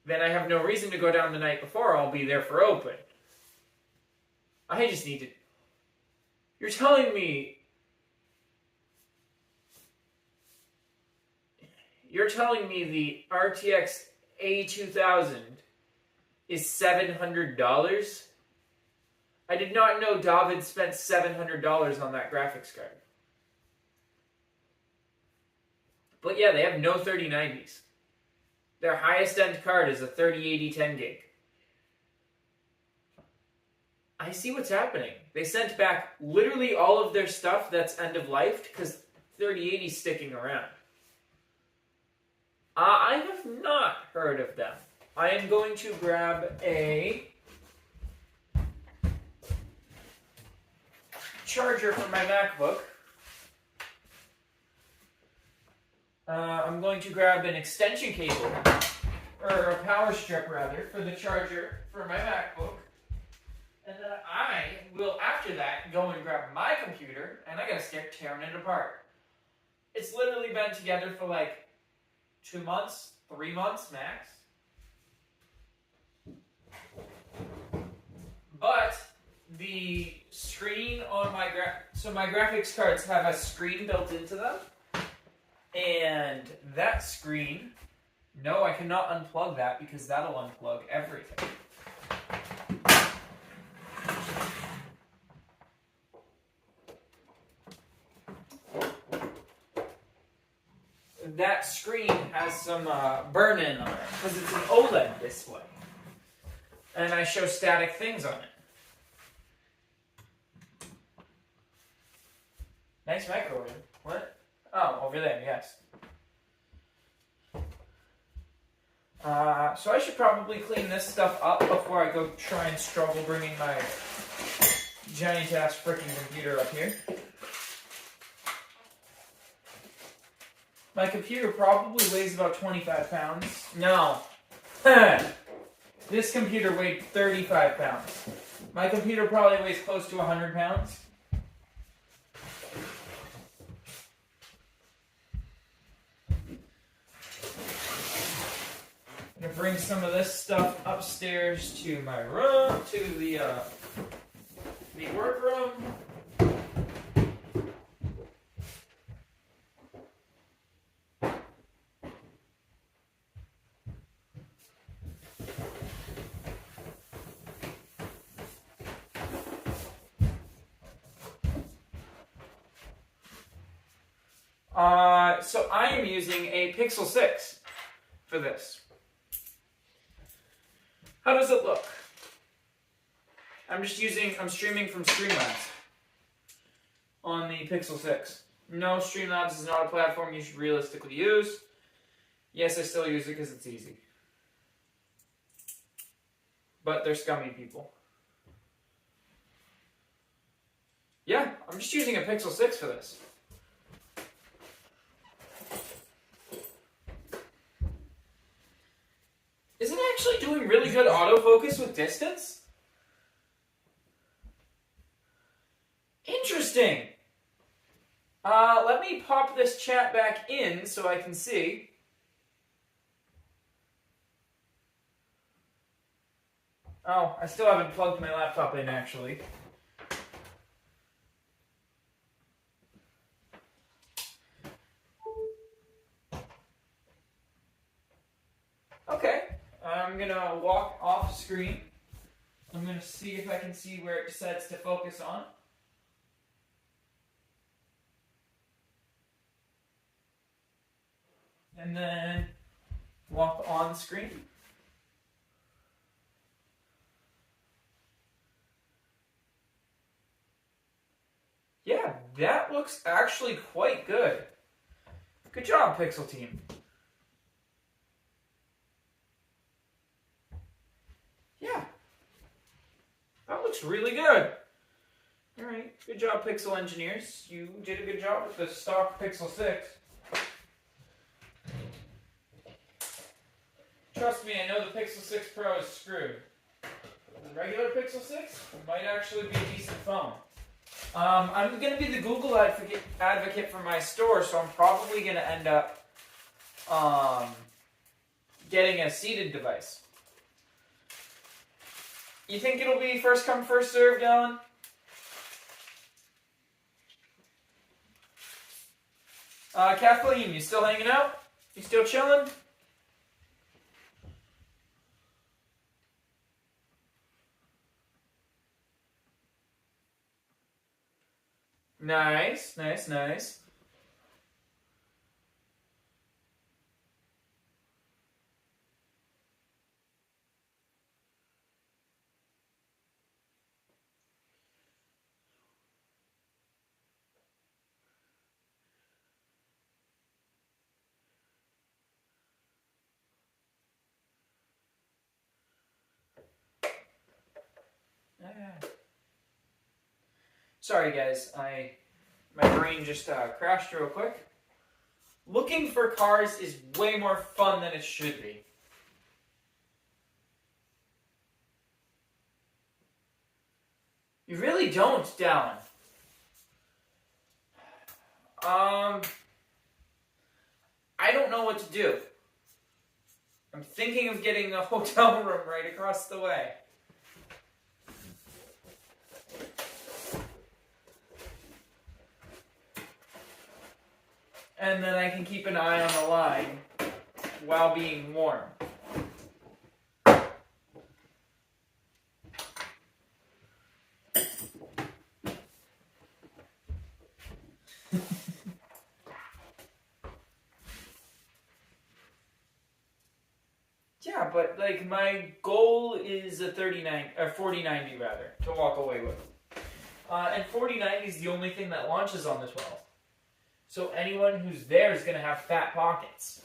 then I have no reason to go down the night before. I'll be there for open. I just need to... You're telling me... You're telling me the RTX A2000 is $700? I did not know David spent $700 on that graphics card. But yeah, they have no 3090s. Their highest end card is a 3080 10 gig. I see what's happening. They sent back literally all of their stuff that's end of life because 3080 is sticking around. I have not heard of them. I am going to grab a charger for my MacBook. I'm going to grab an extension cable, or a power strip rather, for the charger for my MacBook. And then I will, after that, go and grab my computer, and I gotta start tearing it apart. It's literally been together for like 2 months, 3 months max. But the screen on my my graphics cards have a screen built into them. And that screen No, I cannot unplug that because that'll unplug everything. That screen has some burn-in on it because it's an OLED display. And I show static things on it. Nice microwave. What? Oh, over there, yes. So I should probably clean this stuff up before I go try and struggle bringing my giant-ass freaking computer up here. My computer probably weighs about 25 pounds. No. This computer weighed 35 pounds. My computer probably weighs close to 100 pounds. I'm going to bring some of this stuff upstairs to my room, to the workroom. So I am using a Pixel 6 for this. How does it look? I'm streaming from Streamlabs on the Pixel 6. No, Streamlabs is not a platform you should realistically use. Yes, I still use it because it's easy. But they're scummy people. Yeah, I'm just using a Pixel 6 for this. Is it actually doing really good autofocus with distance? Interesting. Let me pop this chat back in so I can see. Oh, I still haven't plugged my laptop in, actually. Okay, I'm gonna walk off screen. I'm gonna see if I can see where it decides to focus on. And then walk on screen. Yeah, that looks actually quite good. Good job, Pixel Team. Yeah. That looks really good. Alright, good job, Pixel Engineers. You did a good job with the stock Pixel 6. Trust me, I know the Pixel 6 Pro is screwed. The regular Pixel 6 might actually be a decent phone. I'm going to be the Google advocate for my store, so I'm probably going to end up getting a seated device. You think it'll be first come, first served, Alan? Kathleen, you still hanging out? You still chilling? Nice, nice, nice. Sorry guys, my brain just crashed real quick. Looking for cars is way more fun than it should be. You really don't, Dallin. I don't know what to do. I'm thinking of getting a hotel room right across the way. And then I can keep an eye on the line while being warm. Yeah, but like my goal is a 4090 rather, to walk away with. And 4090 is the only thing that launches on the 12. So anyone who's there is going to have fat pockets.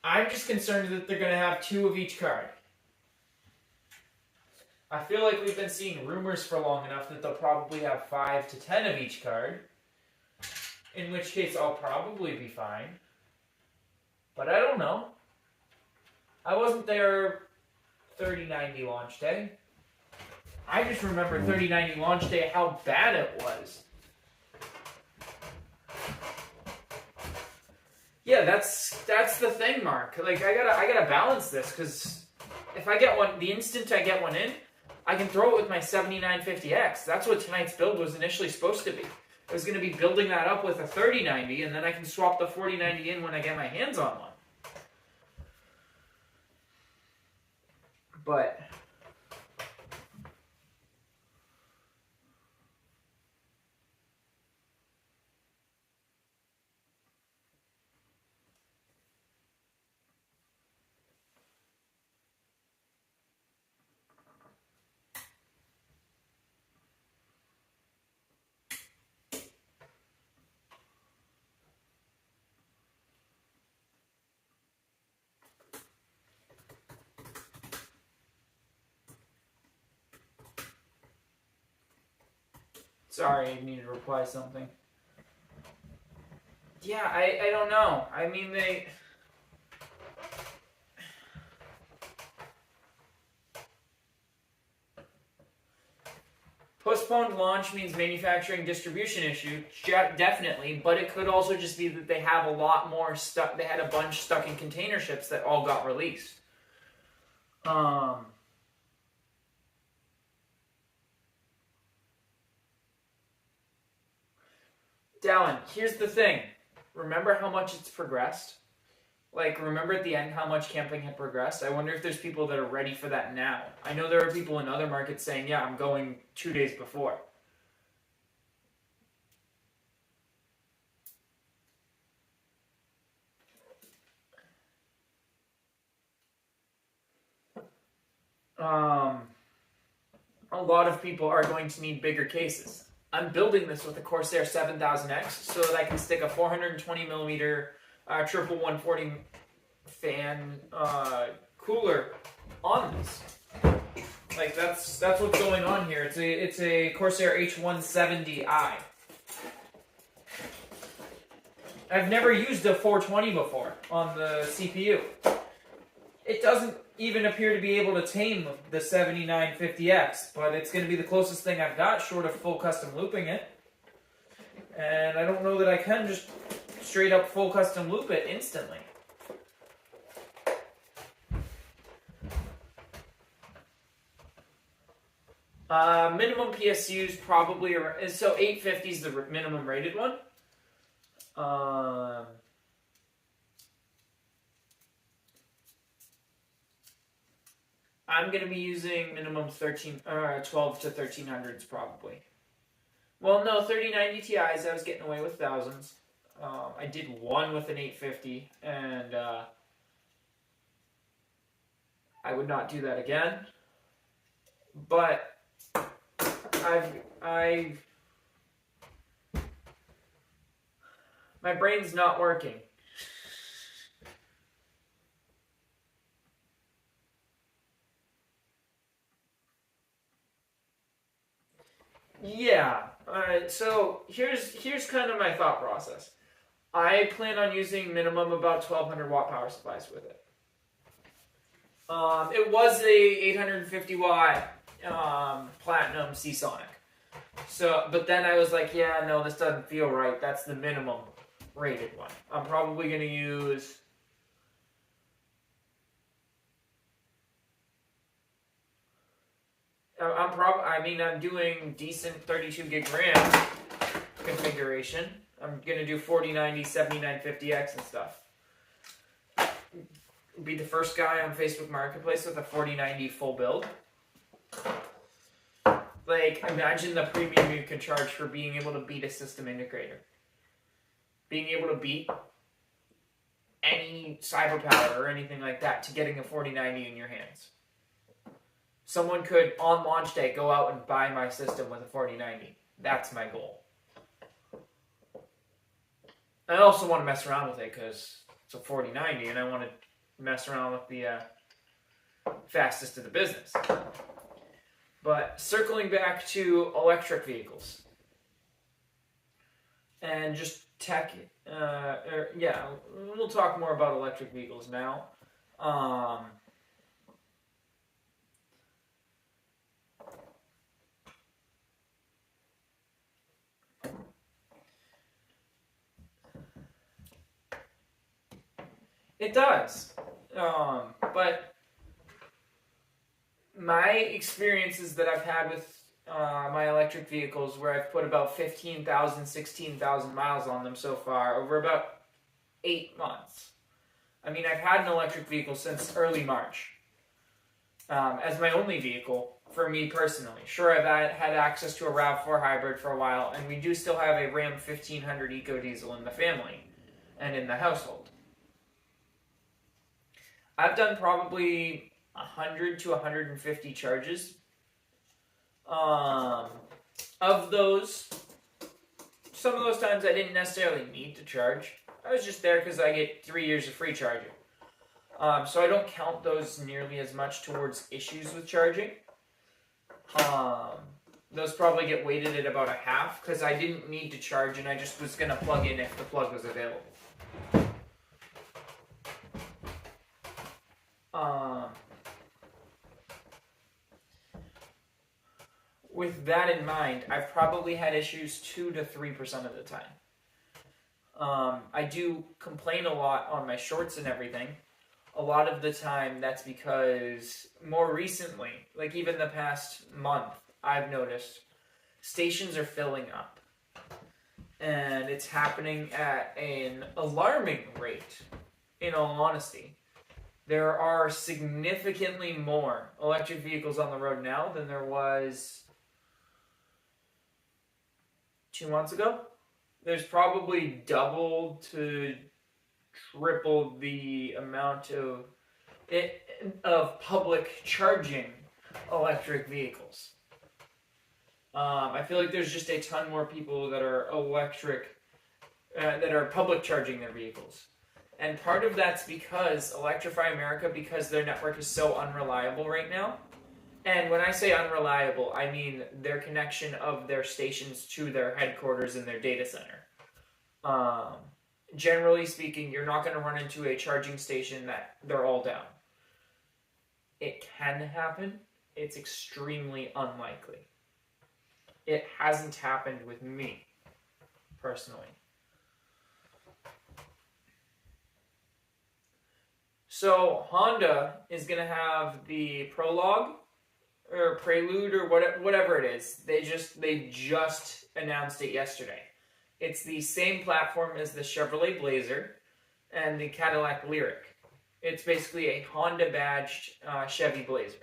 I'm just concerned that they're going to have 2 of each card. I feel like we've been seeing rumors for long enough that they'll probably have 5 to 10 of each card. In which case I'll probably be fine. But I don't know. I wasn't there 3090 launch day. I just remember 3090 launch day how bad it was. Yeah, that's the thing, Mark. Like I gotta balance this, because if I get one, the instant I get one in, I can throw it with my 7950X. That's what tonight's build was initially supposed to be. I was going to be building that up with a 3090, and then I can swap the 4090 in when I get my hands on one. But sorry, I need to reply something. Yeah, I don't know. I mean, they... Postponed launch means manufacturing distribution issue, definitely, but it could also just be that they have a lot more stuck. They had a bunch stuck in container ships that all got released. Dallin, here's the thing. Remember how much it's progressed? Like, remember at the end how much camping had progressed? I wonder if there's people that are ready for that now. I know there are people in other markets saying, yeah, I'm going 2 days before. A lot of people are going to need bigger cases. I'm building this with a Corsair 7000X so that I can stick a 420 millimeter triple 140 fan cooler on this. Like that's what's going on here. It's a Corsair H170i. I've never used a 420 before on the CPU. It doesn't even appear to be able to tame the 7950X, but it's going to be the closest thing I've got short of full custom looping it. And I don't know that I can just straight up full custom loop it instantly. Minimum PSUs probably are, so 850 is the minimum rated one. I'm going to be using minimum 12 to 1300s probably. Well, no, 3090 Ti's, I was getting away with thousands. I did one with an 850, and I would not do that again. But my brain's not working. Yeah. So here's kind of my thought process. I plan on using minimum about 1200 watt power supplies with it. It was a 850 watt Platinum Seasonic. So, but then I was like, yeah, no, this doesn't feel right. That's the minimum rated one. I'm probably going to use... I'm doing decent 32 gig RAM configuration. I'm going to do 4090, 7950X and stuff. be the first guy on Facebook Marketplace with a 4090 full build. Like, imagine the premium you could charge for being able to beat a system integrator. Being able to beat any CyberPower or anything like that to getting a 4090 in your hands. Someone could, on launch day, go out and buy my system with a 4090. That's my goal. I also want to mess around with it because it's a 4090 and I want to mess around with the fastest of the business. But circling back to electric vehicles and just tech, we'll talk more about electric vehicles now. It does, but my experiences that I've had with my electric vehicles, where I've put about 15,000, 16,000 miles on them so far, over about 8 months. I mean, I've had an electric vehicle since early March as my only vehicle for me personally. Sure, I've had access to a RAV4 hybrid for a while, and we do still have a Ram 1500 EcoDiesel in the family and in the household. I've done probably 100 to 150 charges. Of those, some of those times I didn't necessarily need to charge. I was just there because I get 3 years of free charging. So I don't count those nearly as much towards issues with charging. Those probably get weighted at about a half because I didn't need to charge and I just was going to plug in if the plug was available. With that in mind, I've probably had issues 2 to 3% of the time. I do complain a lot on my shorts and everything. A lot of the time, that's because more recently, like even the past month, I've noticed stations are filling up. And it's happening at an alarming rate, in all honesty. There are significantly more electric vehicles on the road now than there was 2 months ago. There's probably double to triple the amount of public charging electric vehicles. I feel like there's just a ton more people that are that are public charging their vehicles. And part of that's because Electrify America, because their network is so unreliable right now. And when I say unreliable, I mean their connection of their stations to their headquarters in their data center. Generally speaking, you're not going to run into a charging station that they're all down. It can happen. It's extremely unlikely. It hasn't happened with me, personally. So Honda is going to have the Prologue or Prelude or whatever it is. They just announced it yesterday. It's the same platform as the Chevrolet Blazer and the Cadillac Lyriq. It's basically a Honda badged Chevy Blazer.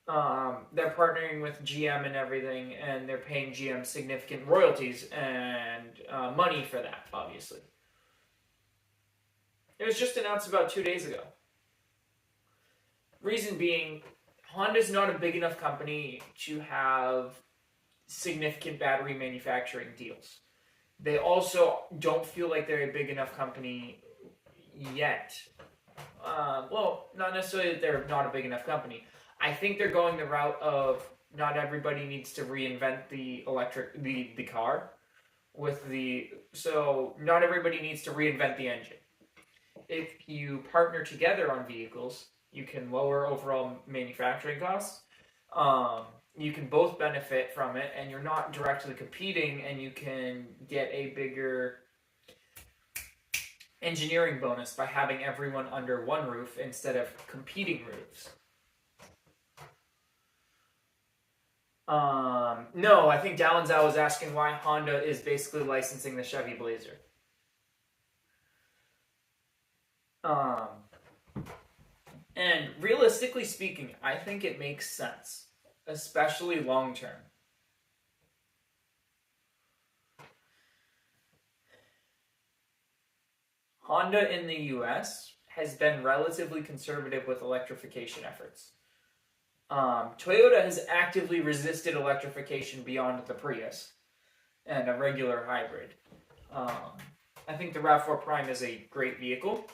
They're partnering with GM and everything, and they're paying GM significant royalties and money for that, obviously. It was just announced about 2 days ago. Reason being, Honda's not a big enough company to have significant battery manufacturing deals. They also don't feel like they're a big enough company yet. Well, not necessarily that they're not a big enough company. I think they're going the route of not everybody needs to reinvent the car so not everybody needs to reinvent the engine. If you partner together on vehicles, you can lower overall manufacturing costs. You can both benefit from it, and you're not directly competing, and you can get a bigger engineering bonus by having everyone under one roof instead of competing roofs. No, I think Dallin Zhao was asking why Honda is basically licensing the Chevy Blazer. Um, and realistically speaking, I think it makes sense, especially long term. Honda in the US has been relatively conservative with electrification efforts. Toyota has actively resisted electrification beyond the Prius and a regular hybrid. I think the RAV4 Prime is a great vehicle.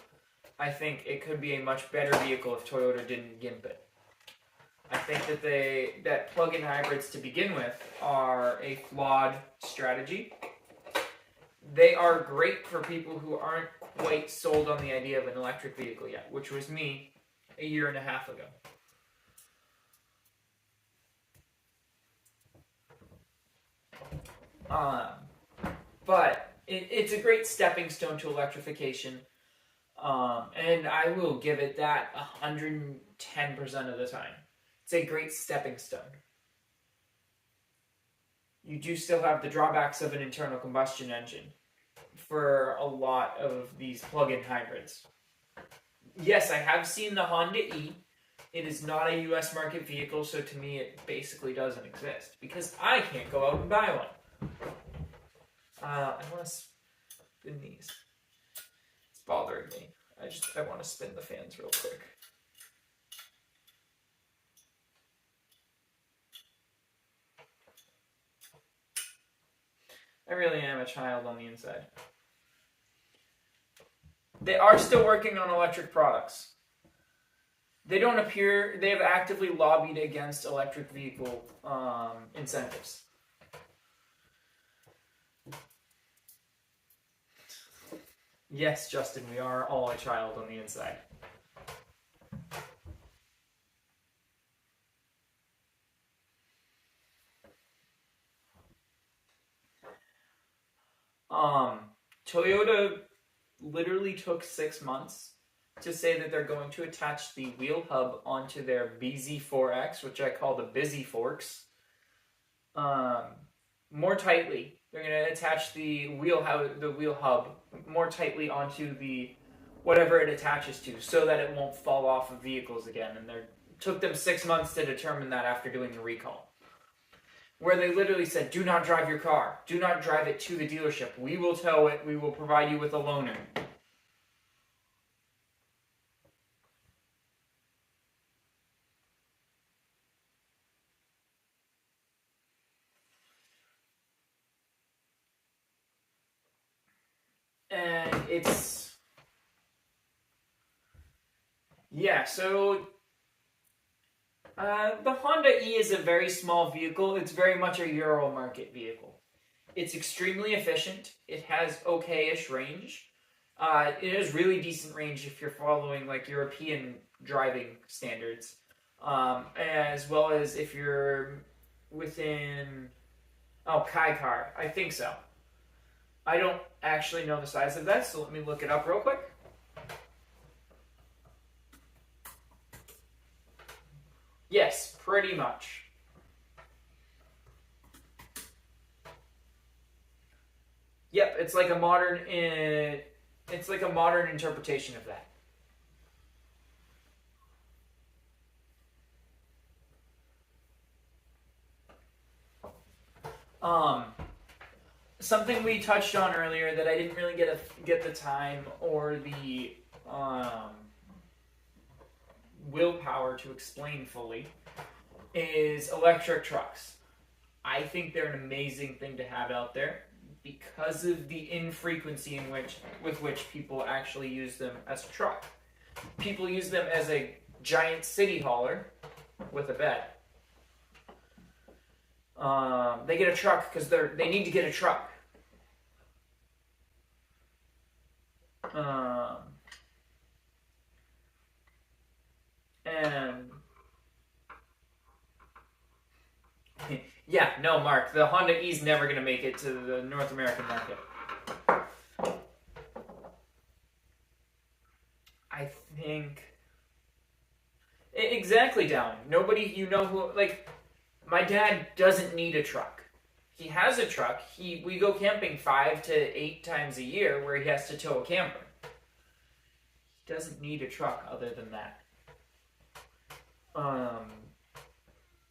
I think it could be a much better vehicle if Toyota didn't gimp it. I think that plug-in hybrids to begin with are a flawed strategy. They are great for people who aren't quite sold on the idea of an electric vehicle yet, which was me a year and a half ago. But it's a great stepping stone to electrification, and I will give it that 110% of the time. It's a great stepping stone. You do still have the drawbacks of an internal combustion engine for a lot of these plug-in hybrids. Yes, I have seen the Honda E. It is not a US market vehicle, so to me it basically doesn't exist because I can't go out and buy one. I want to spin these. It's bothering me. I want to spin the fans real quick. I really am a child on the inside. They are still working on electric products. They have actively lobbied against electric vehicle incentives. Yes, Justin, we are all a child on the inside. Toyota literally took 6 months to say that they're going to attach the wheel hub onto their BZ4X, which I call the Busy Forks, more tightly. They're going to attach the wheel hub more tightly onto the whatever it attaches to, so that it won't fall off of vehicles again. And it took them 6 months to determine that after doing the recall, where they literally said, "Do not drive your car. Do not drive it to the dealership. We will tow it. We will provide you with a loaner." And it's... yeah, so... the Honda E is a very small vehicle. It's very much a Euro market vehicle. It's extremely efficient. It has okay-ish range. It has really decent range if you're following like European driving standards, as well as if you're within Kaikar. I think so. I don't actually know the size of that, so let me look it up real quick. Yes, pretty much. Yep, it's like a modern interpretation of that. Something we touched on earlier that I didn't really get the time or the willpower to explain fully is electric trucks. I think they're an amazing thing to have out there because of the infrequency with which people actually use them as a truck. People use them as a giant city hauler with a bed. They get a truck because they need to get a truck. And yeah, no, Mark, the Honda E is never going to make it to the North American market. I think exactly, down. Nobody who my dad doesn't need a truck. He has a truck. We go camping 5 to 8 times a year where he has to tow a camper. doesn't need a truck other than that.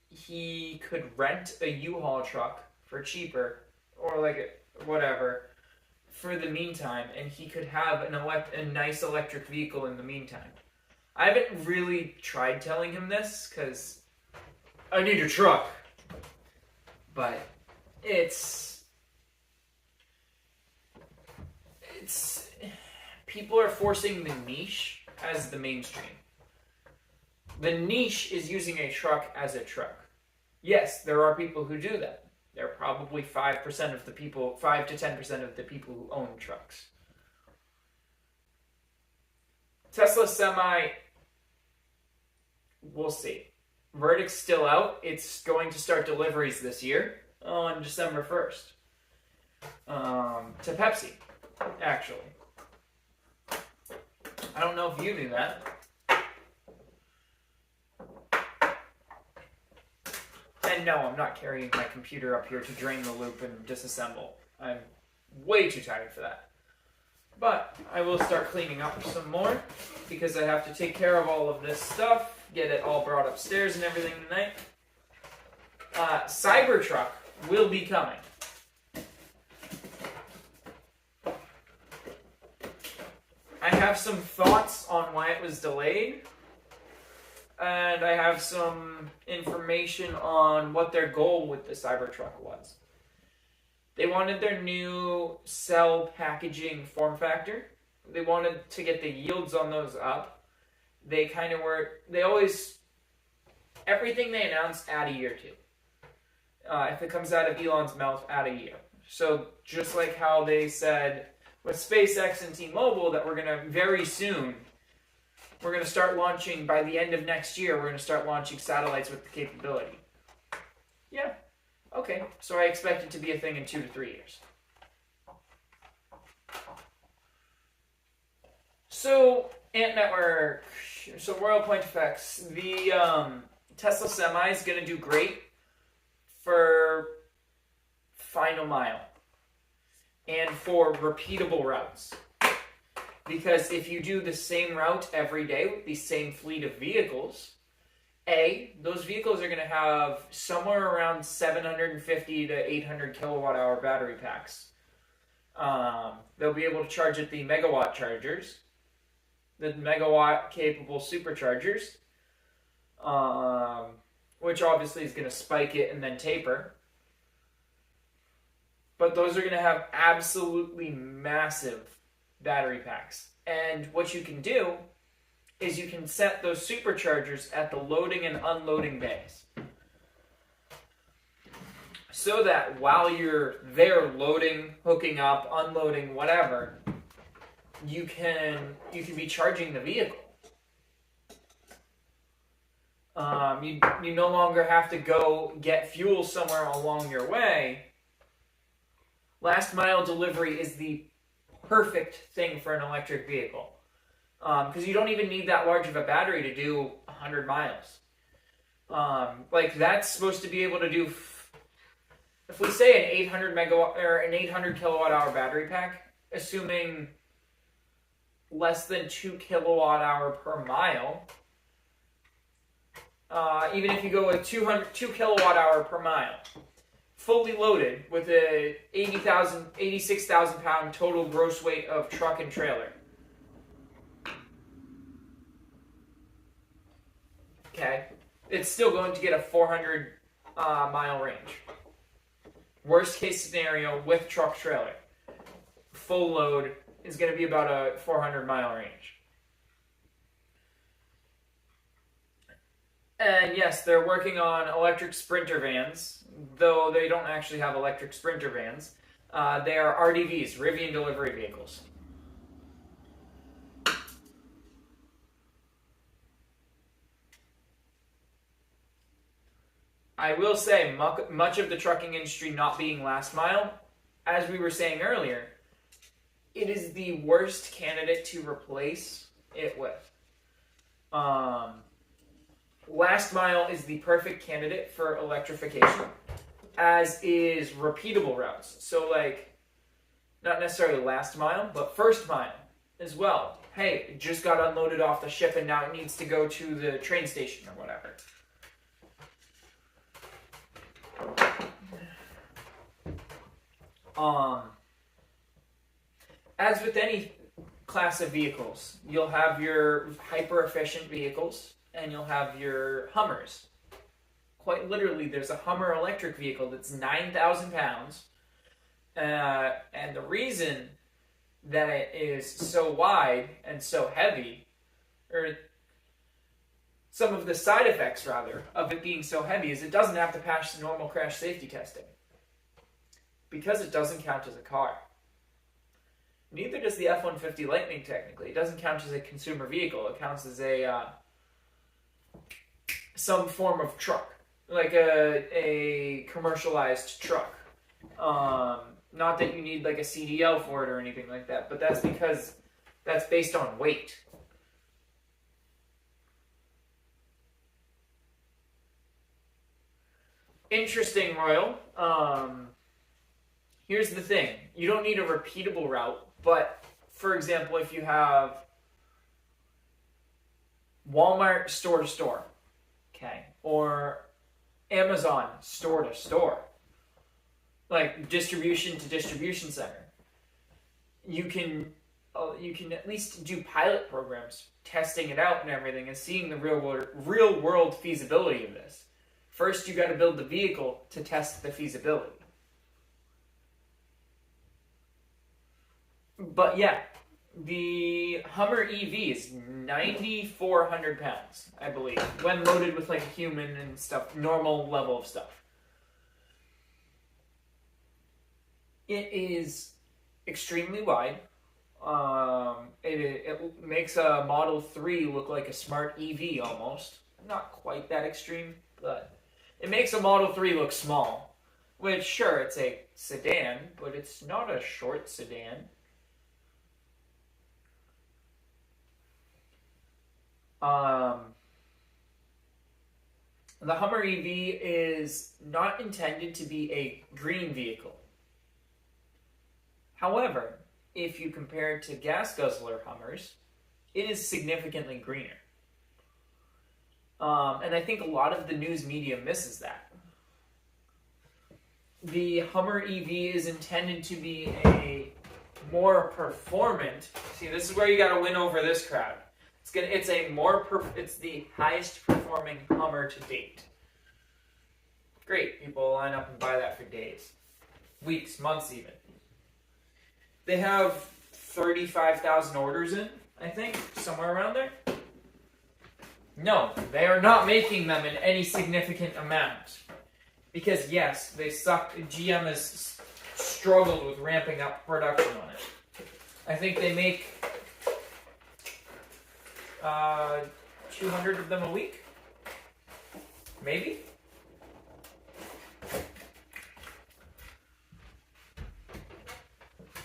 He could rent a U-Haul truck for cheaper, or like whatever, for the meantime, and he could have a nice electric vehicle in the meantime. I haven't really tried telling him this, because I need a truck. But it's people are forcing the niche as the mainstream. The niche is using a truck as a truck. Yes, there are people who do that. There are probably 5% of the people, 5 to 10% of the people who own trucks. Tesla Semi, we'll see. Verdict's still out. It's going to start deliveries this year on December 1st. To Pepsi, actually. I don't know if you knew that. And no, I'm not carrying my computer up here to drain the loop and disassemble. I'm way too tired for that. But I will start cleaning up some more because I have to take care of all of this stuff, get it all brought upstairs and everything tonight. Cybertruck will be coming. I have some thoughts on why it was delayed. And I have some information on what their goal with the Cybertruck was. They wanted their new cell packaging form factor. They wanted to get the yields on those up. They always, everything they announce, add a year to. If it comes out of Elon's mouth, add a year. So just like how they said with SpaceX and T-Mobile that we're going to very soon, we're going to start launching, by the end of next year, we're going to start launching satellites with the capability. Yeah. Okay. So I expect it to be a thing in 2 to 3 years. So, Ant Network. So, Royal Point Effects. The Tesla Semi is going to do great for final mile and for repeatable routes. Because if you do the same route every day with the same fleet of vehicles, those vehicles are going to have somewhere around 750 to 800 kilowatt hour battery packs. They'll be able to charge at the megawatt chargers, the megawatt capable superchargers, which obviously is going to spike it and then taper. But those are going to have absolutely massive battery packs. And what you can do is you can set those superchargers at the loading and unloading bays. So that while you're there loading, hooking up, unloading, whatever, you can be charging the vehicle. You no longer have to go get fuel somewhere along your way. Last mile delivery is the perfect thing for an electric vehicle. Because you don't even need that large of a battery to do 100 miles. Like that's supposed to be able to do, if we say an 800 megawatt or an 800 kilowatt hour battery pack, assuming less than 2 kilowatt hour per mile, even if you go with 2 kilowatt hour per mile, fully loaded with a 86,000 pound total gross weight of truck and trailer. Okay, it's still going to get a 400 mile range. Worst case scenario with truck trailer, full load is going to be about a 400 mile range. And yes, they're working on electric Sprinter vans, though they don't actually have electric Sprinter vans. They are RDVs, Rivian delivery vehicles. I will say, much of the trucking industry not being last mile, as we were saying earlier, it is the worst candidate to replace it with. Last mile is the perfect candidate for electrification, as is repeatable routes. So like, not necessarily last mile, but first mile. as well. Hey, it just got unloaded off the ship and now it needs to go to the train station or whatever. As with any class of vehicles, you'll have your hyper-efficient vehicles and you'll have your Hummers. Quite literally, there's a Hummer electric vehicle that's 9,000 pounds. And the reason that it is so wide and so heavy, or some of the side effects, rather, of it being so heavy is it doesn't have to pass the normal crash safety testing. Because it doesn't count as a car. Neither does the F-150 Lightning, technically. It doesn't count as a consumer vehicle. It counts as some form of truck. Like a commercialized truck. Not that you need like a CDL for it or anything like that, but that's because that's based on weight. Interesting, Royal. Here's the thing. You don't need a repeatable route, but for example, if you have Walmart store to store, okay, or Amazon store to store, like distribution to distribution center, you can at least do pilot programs, testing it out and everything, and seeing the real world feasibility of this. First, you got to build the vehicle to test the feasibility. But yeah, the Hummer EV is 9,400 pounds, I believe, when loaded with like a human and stuff, normal level of stuff. It is extremely wide. It makes a Model 3 look like a smart EV almost. Not quite that extreme, but it makes a Model 3 look small. Which, sure, it's a sedan, but it's not a short sedan. The Hummer EV is not intended to be a green vehicle. However, if you compare it to gas guzzler Hummers, it is significantly greener. And I think a lot of the news media misses that. The Hummer EV is intended to be a more performant. See, this is where you got to win over this crowd. It's the highest performing Hummer to date. Great, people will line up and buy that for days, weeks, months even. They have 35,000 orders in, I think, somewhere around there. No, they are not making them in any significant amount. Because yes, they suck. GM has struggled with ramping up production on it. I think they make 200 of them a week? Maybe?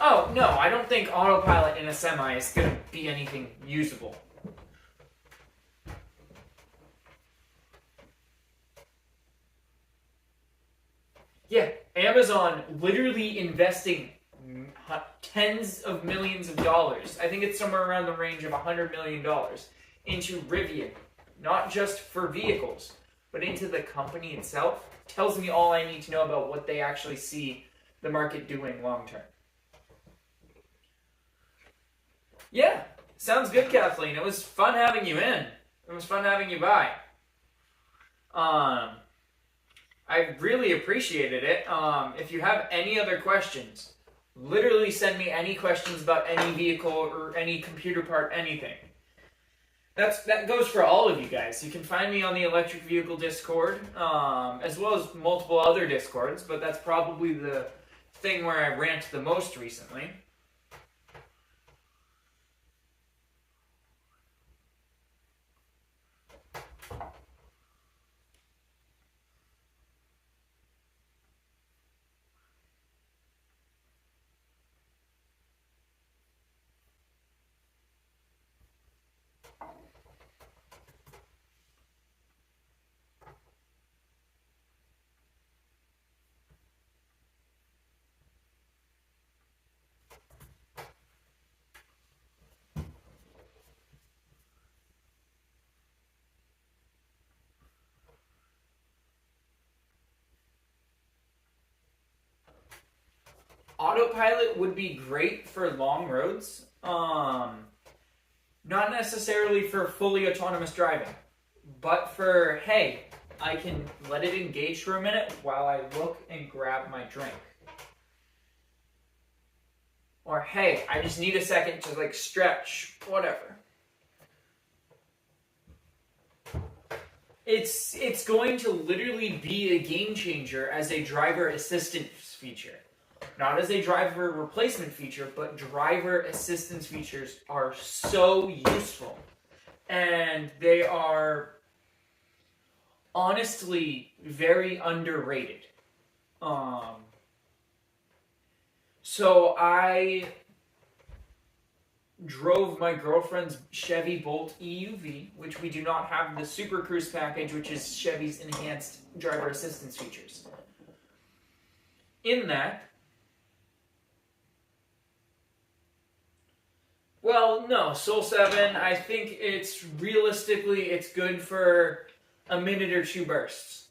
Oh, no, I don't think autopilot in a semi is going to be anything usable. Yeah, Amazon literally investing tens of millions of dollars. I think it's somewhere around the range of $100 million into Rivian. Not just for vehicles, but into the company itself. Tells me all I need to know about what they actually see the market doing long term. Yeah, sounds good, Kathleen. It was fun having you in. It was fun having you by. I really appreciated it. If you have any other questions, literally send me any questions about any vehicle or any computer part, anything. That goes for all of you guys. You can find me on the Electric Vehicle Discord, as well as multiple other Discords, but that's probably the thing where I rant the most recently. autopilot would be great for long roads. Not necessarily for fully autonomous driving, but for, hey, I can let it engage for a minute while I look and grab my drink. Or, hey, I just need a second to, like, stretch, whatever. It's going to literally be a game changer as a driver assistance feature. Not as a driver replacement feature, but driver assistance features are so useful. And they are honestly very underrated. So I drove my girlfriend's Chevy Bolt EUV, which we do not have the Super Cruise package, which is Chevy's enhanced driver assistance features. In that, well, no, Soul 7, I think it's good for a minute or two bursts.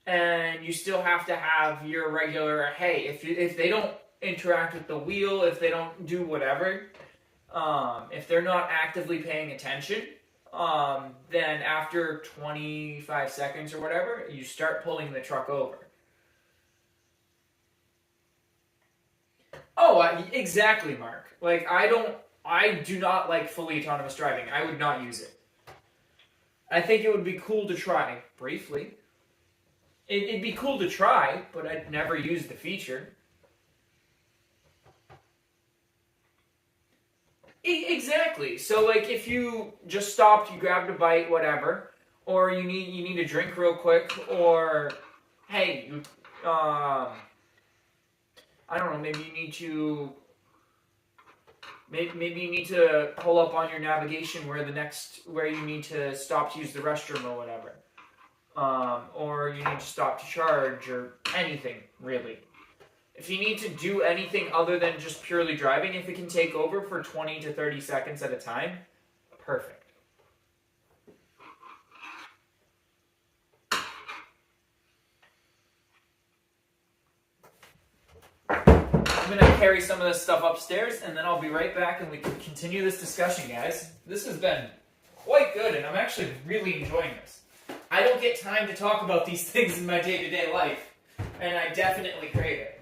And you still have to have your regular, hey, if they don't interact with the wheel, if they don't do whatever, if they're not actively paying attention, then after 25 seconds or whatever, you start pulling the truck over. Oh, exactly, Mark. Like, I do not like fully autonomous driving. I would not use it. I think it would be cool to try, briefly. It'd be cool to try, but I'd never use the feature. Exactly. So, like, if you just stopped, you grabbed a bite, whatever, or you need a drink real quick, or, hey, I don't know, maybe you need to pull up on your navigation where you need to stop to use the restroom or whatever. Or you need to stop to charge or anything, really. If you need to do anything other than just purely driving, if it can take over for 20 to 30 seconds at a time, perfect. I'm going to carry some of this stuff upstairs, and then I'll be right back, and we can continue this discussion, guys. This has been quite good, and I'm actually really enjoying this. I don't get time to talk about these things in my day-to-day life, and I definitely crave it.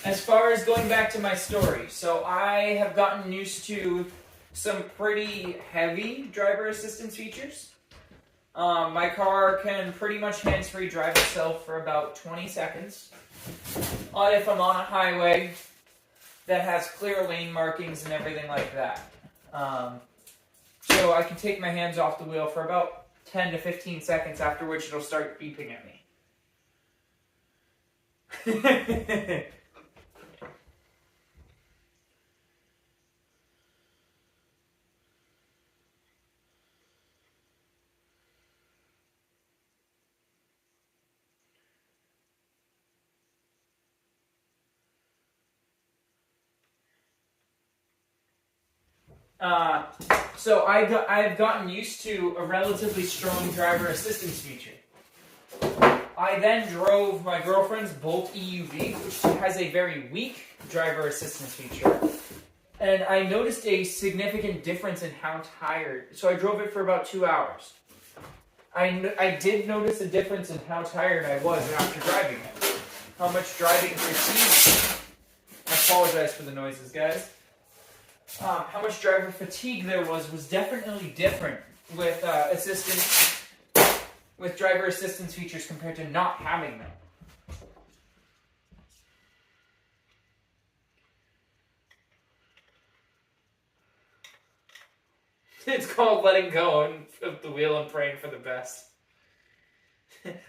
As far as going back to my story, so I have gotten used to some pretty heavy driver assistance features. My car can pretty much hands-free drive itself for about 20 seconds. If I'm on a highway that has clear lane markings and everything like that. So I can take my hands off the wheel for about 10 to 15 seconds, after which it'll start beeping at me. So I've gotten used to a relatively strong driver assistance feature. I then drove my girlfriend's Bolt EUV, which has a very weak driver assistance feature. And I noticed a significant difference in how tired. So I drove it for about 2 hours. I did notice a difference in how tired I was after driving it. How much driving fatigue. I apologize for the noises, guys. How much driver fatigue there was definitely different with with driver assistance features compared to not having them. It's called letting go of the wheel and praying for the best.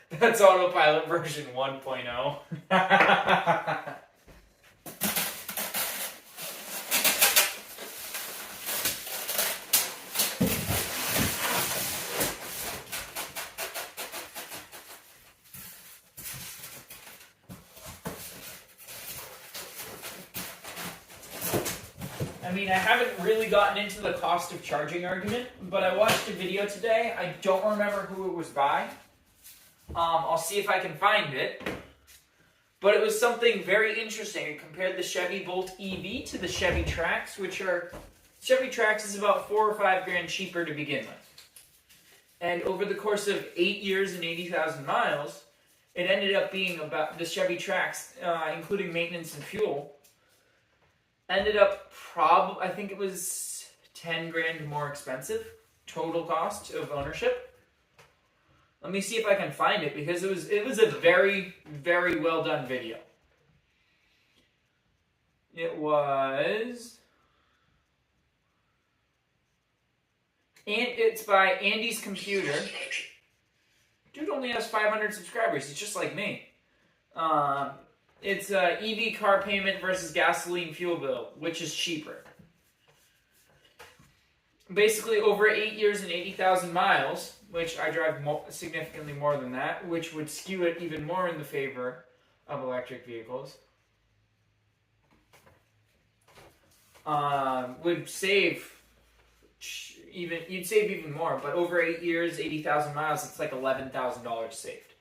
That's autopilot version 1.0. I mean, I haven't really gotten into the cost of charging argument, but I watched a video today. I don't remember who it was by. I'll see if I can find it. But it was something very interesting. It compared the Chevy Bolt EV to the Chevy Trax, Chevy Trax is about $4 or $5 grand cheaper to begin with. And over the course of 8 years and 80,000 miles, it ended up being about, the Chevy Trax, including maintenance and fuel, ended up I think it was 10 grand more expensive, total cost of ownership. Let me see if I can find it, because it was a very, very well done video. It was... And it's by Andy's Computer. Dude only has 500 subscribers. He's just like me. It's EV car payment versus gasoline fuel bill, which is cheaper. Basically, over 8 years and 80,000 miles, which I drive significantly more than that, which would skew it even more in the favor of electric vehicles, would save you'd save even more. But over 8 years, 80,000 miles, it's like $11,000 saved.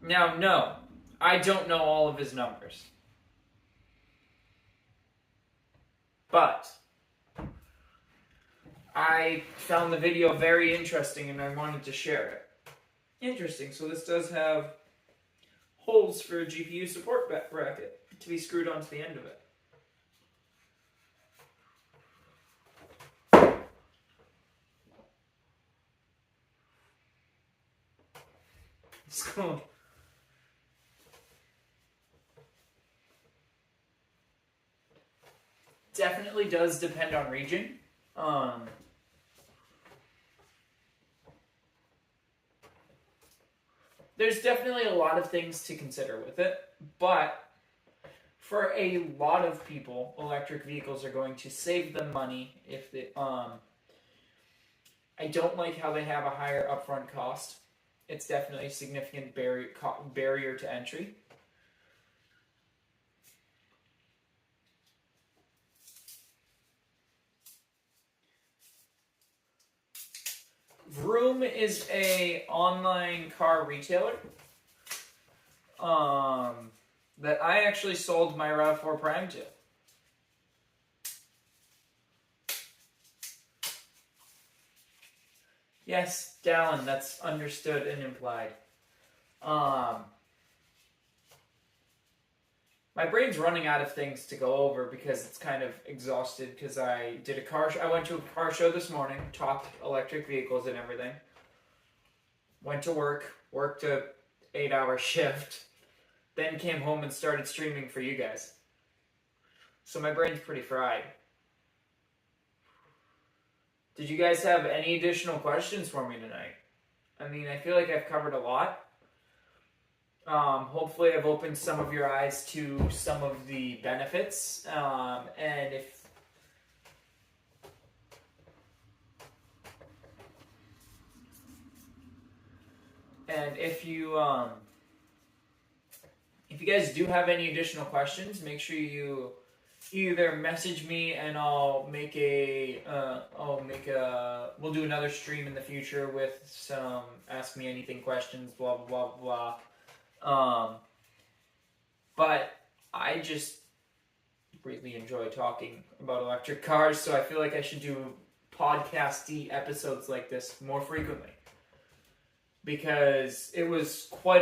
Now, no, I don't know all of his numbers. But I found the video very interesting and I wanted to share it. Interesting, so this does have holes for a GPU support bracket to be screwed onto the end of it. It's cool. Definitely does depend on region. There's definitely a lot of things to consider with it, but for a lot of people, electric vehicles are going to save them money if they. I don't like how they have a higher upfront cost. It's definitely a significant barrier to entry. Vroom is a online car retailer that I actually sold my RAV4 Prime to. Yes, Dallin, that's understood and implied. My brain's running out of things to go over because it's kind of exhausted because I did I went to a car show this morning, talked electric vehicles and everything. Went to worked a 8-hour shift, then came home and started streaming for you guys. So my brain's pretty fried. Did you guys have any additional questions for me tonight? I mean, I feel like I've covered a lot. Hopefully I've opened some of your eyes to some of the benefits, and if you guys do have any additional questions, make sure you either message me and we'll do another stream in the future with some Ask Me Anything questions, blah, blah, blah, blah. But I just really enjoy talking about electric cars, so I feel like I should do podcast-y episodes like this more frequently. Because it was quite a